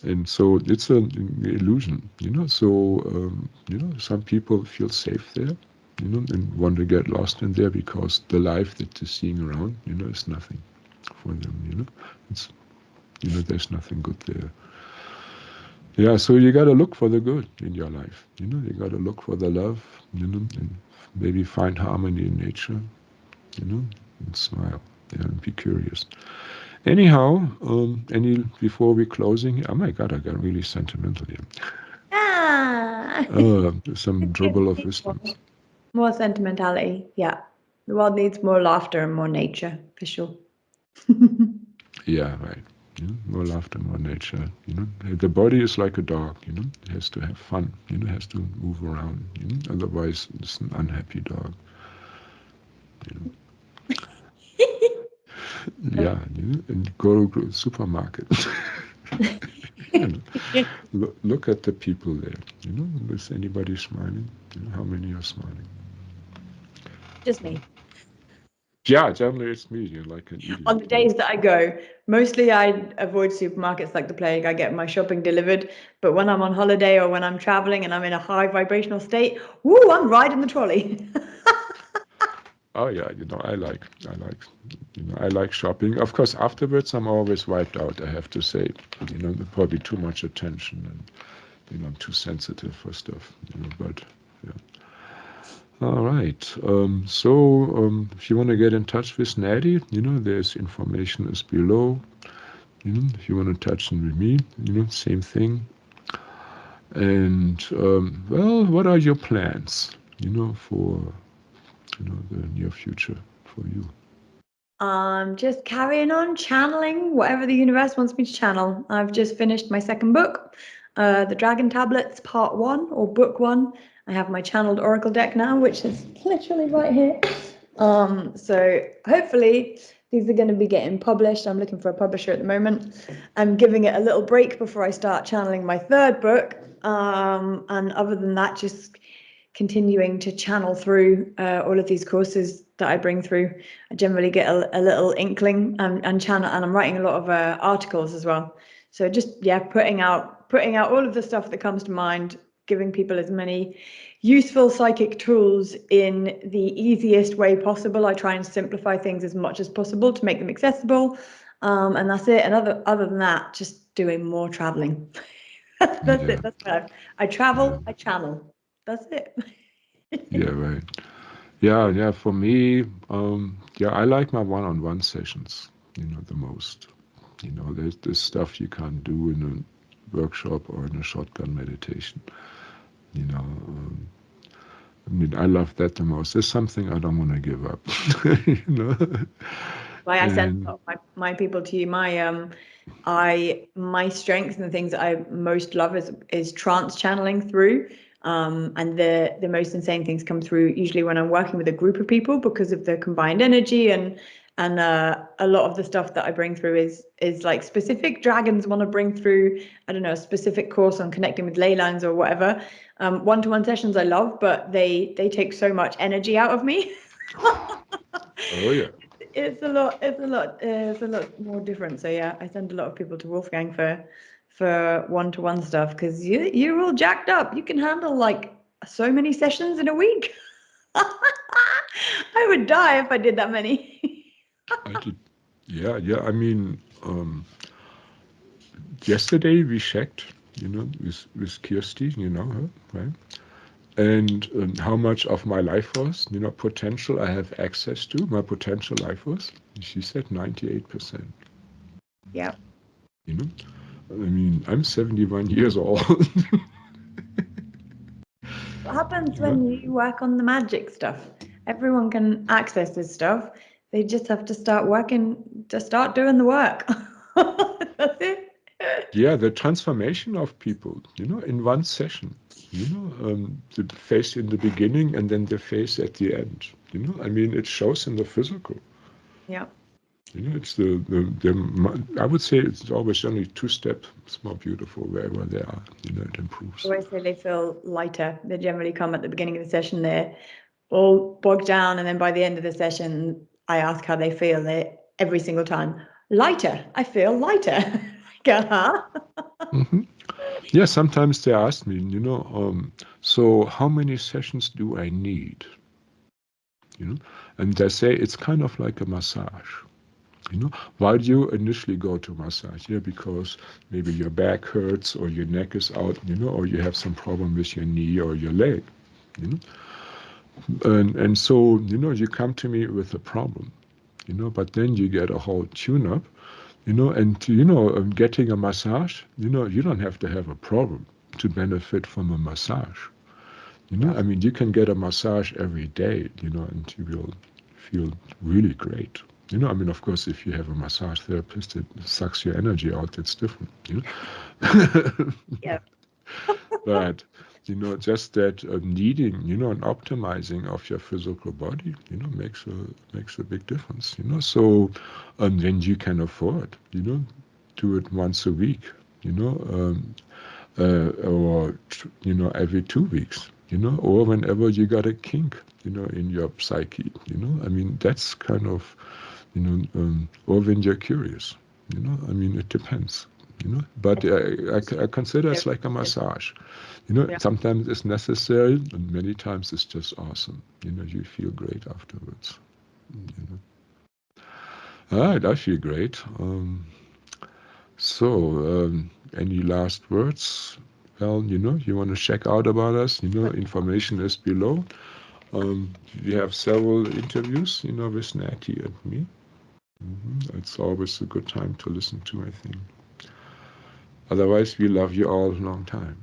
And so it's an illusion, you know. So, you know, some people feel safe there, you know, and want to get lost in there because the life that they're seeing around, you know, is nothing for them, you know. It's, you know, there's nothing good there. Yeah, so you got to look for the good in your life. You know, you got to look for the love, you know, and maybe find harmony in nature, you know, and smile, yeah, and be curious. Anyhow, before we closing, oh my God, I got really sentimental here. Ah. Some dribble of wisdoms. More sentimentality, yeah. The world needs more laughter and more nature, for sure. Yeah, right. You know, more laughter, more nature. You know, the body is like a dog. You know, it has to have fun. You know, it has to move around. You know, otherwise it's an unhappy dog. You know. Yeah, you know, and go to the supermarket. You know, look at the people there. You know, is anybody smiling? You know, how many are smiling? Just me. Yeah, generally it's me. You're like an idiot. On the days that I go, mostly I avoid supermarkets like the plague. I get my shopping delivered. But when I'm on holiday or when I'm traveling and I'm in a high vibrational state, woo, I'm riding the trolley. Oh yeah, you know, I like shopping. Of course, afterwards I'm always wiped out. I have to say, you know, probably too much attention, and you know, I'm too sensitive for stuff. You know, but yeah. All right. If you want to get in touch with Natty, you know, there's information is below. You know, if you want to touch in with me, you know, same thing. And well, what are your plans? You know, for the near future for you. Just carrying on channeling whatever the universe wants me to channel. I've just finished my second book, The Dragon Tablets Part 1 or Book 1. I have my channeled oracle deck now, which is literally right here. So hopefully these are going to be getting published. I'm looking for a publisher at the moment. I'm giving it a little break before I start channeling my third book. And other than that, just continuing to channel through all of these courses that I bring through. I generally get a little inkling and channel, and I'm writing a lot of articles as well. So just putting out all of the stuff that comes to mind, giving people as many useful psychic tools in the easiest way possible. I try and simplify things as much as possible to make them accessible, and that's it. And other than that, just doing more traveling. That's Yeah, it. That's what I travel. yeah, I channel. That's it. yeah, right. Yeah, yeah. For me, yeah, I like my one-on-one sessions. You know, the most. You know, there's this stuff you can't do in a workshop or in a shotgun meditation. You know, I mean, I love that the most. There's something I don't want to give up. You know? Why I send my people to you. My strengths and the things that I most love is trance channeling through. And the most insane things come through usually when I'm working with a group of people because of the combined energy, and a lot of the stuff that I bring through is like specific dragons want to bring through, I don't know, a specific course on connecting with ley lines or whatever. One-to-one sessions I love, but they take so much energy out of me. Oh yeah. It's a lot more different. So yeah, I send a lot of people to Wolfgang for one-to-one stuff, because you're all jacked up. You can handle like so many sessions in a week. I would die if I did that many. I did. Yeah. I mean, yesterday we checked, with Kirsty, you know her, right? And how much of my life force, potential I have access to, my potential life force. She said 98%. Yeah. I mean, I'm 71 years old. What happens when you work on the magic stuff? Everyone can access this stuff. They just have to start doing the work. That's it. Yeah, the transformation of people, in one session, the phase in the beginning and then the phase at the end. I mean, it shows in the physical. Yeah. It's I would say it's always only 2 steps. It's more beautiful wherever they are. It improves. I always say they feel lighter. They generally come at the beginning of the session, they're all bogged down, and then by the end of the session, I ask how they feel. They every single time, lighter. I feel lighter. Mm-hmm. Yeah, sometimes they ask me, so how many sessions do I need? And they say it's kind of like a massage. Why do you initially go to massage? Because maybe your back hurts or your neck is out, or you have some problem with your knee or your leg. And so, you come to me with a problem, but then you get a whole tune-up, and getting a massage, you don't have to have a problem to benefit from a massage. I mean, you can get a massage every day, and you will feel really great. I mean, of course, if you have a massage therapist that sucks your energy out, that's different. Yeah. But just that needing, and optimizing of your physical body, makes a big difference. So when you can afford, do it once a week, or every 2 weeks, or whenever you got a kink, in your psyche, I mean, that's kind of, or when you're curious, I mean, it depends, but I consider it's like a massage, sometimes it's necessary and many times it's just awesome, you feel great afterwards, All right, I feel great. So, any last words? Well, you want to check out about us, information is below. We have several interviews, with Natty and me. It's always a good time to listen to, I think. Otherwise, we love you all a long time.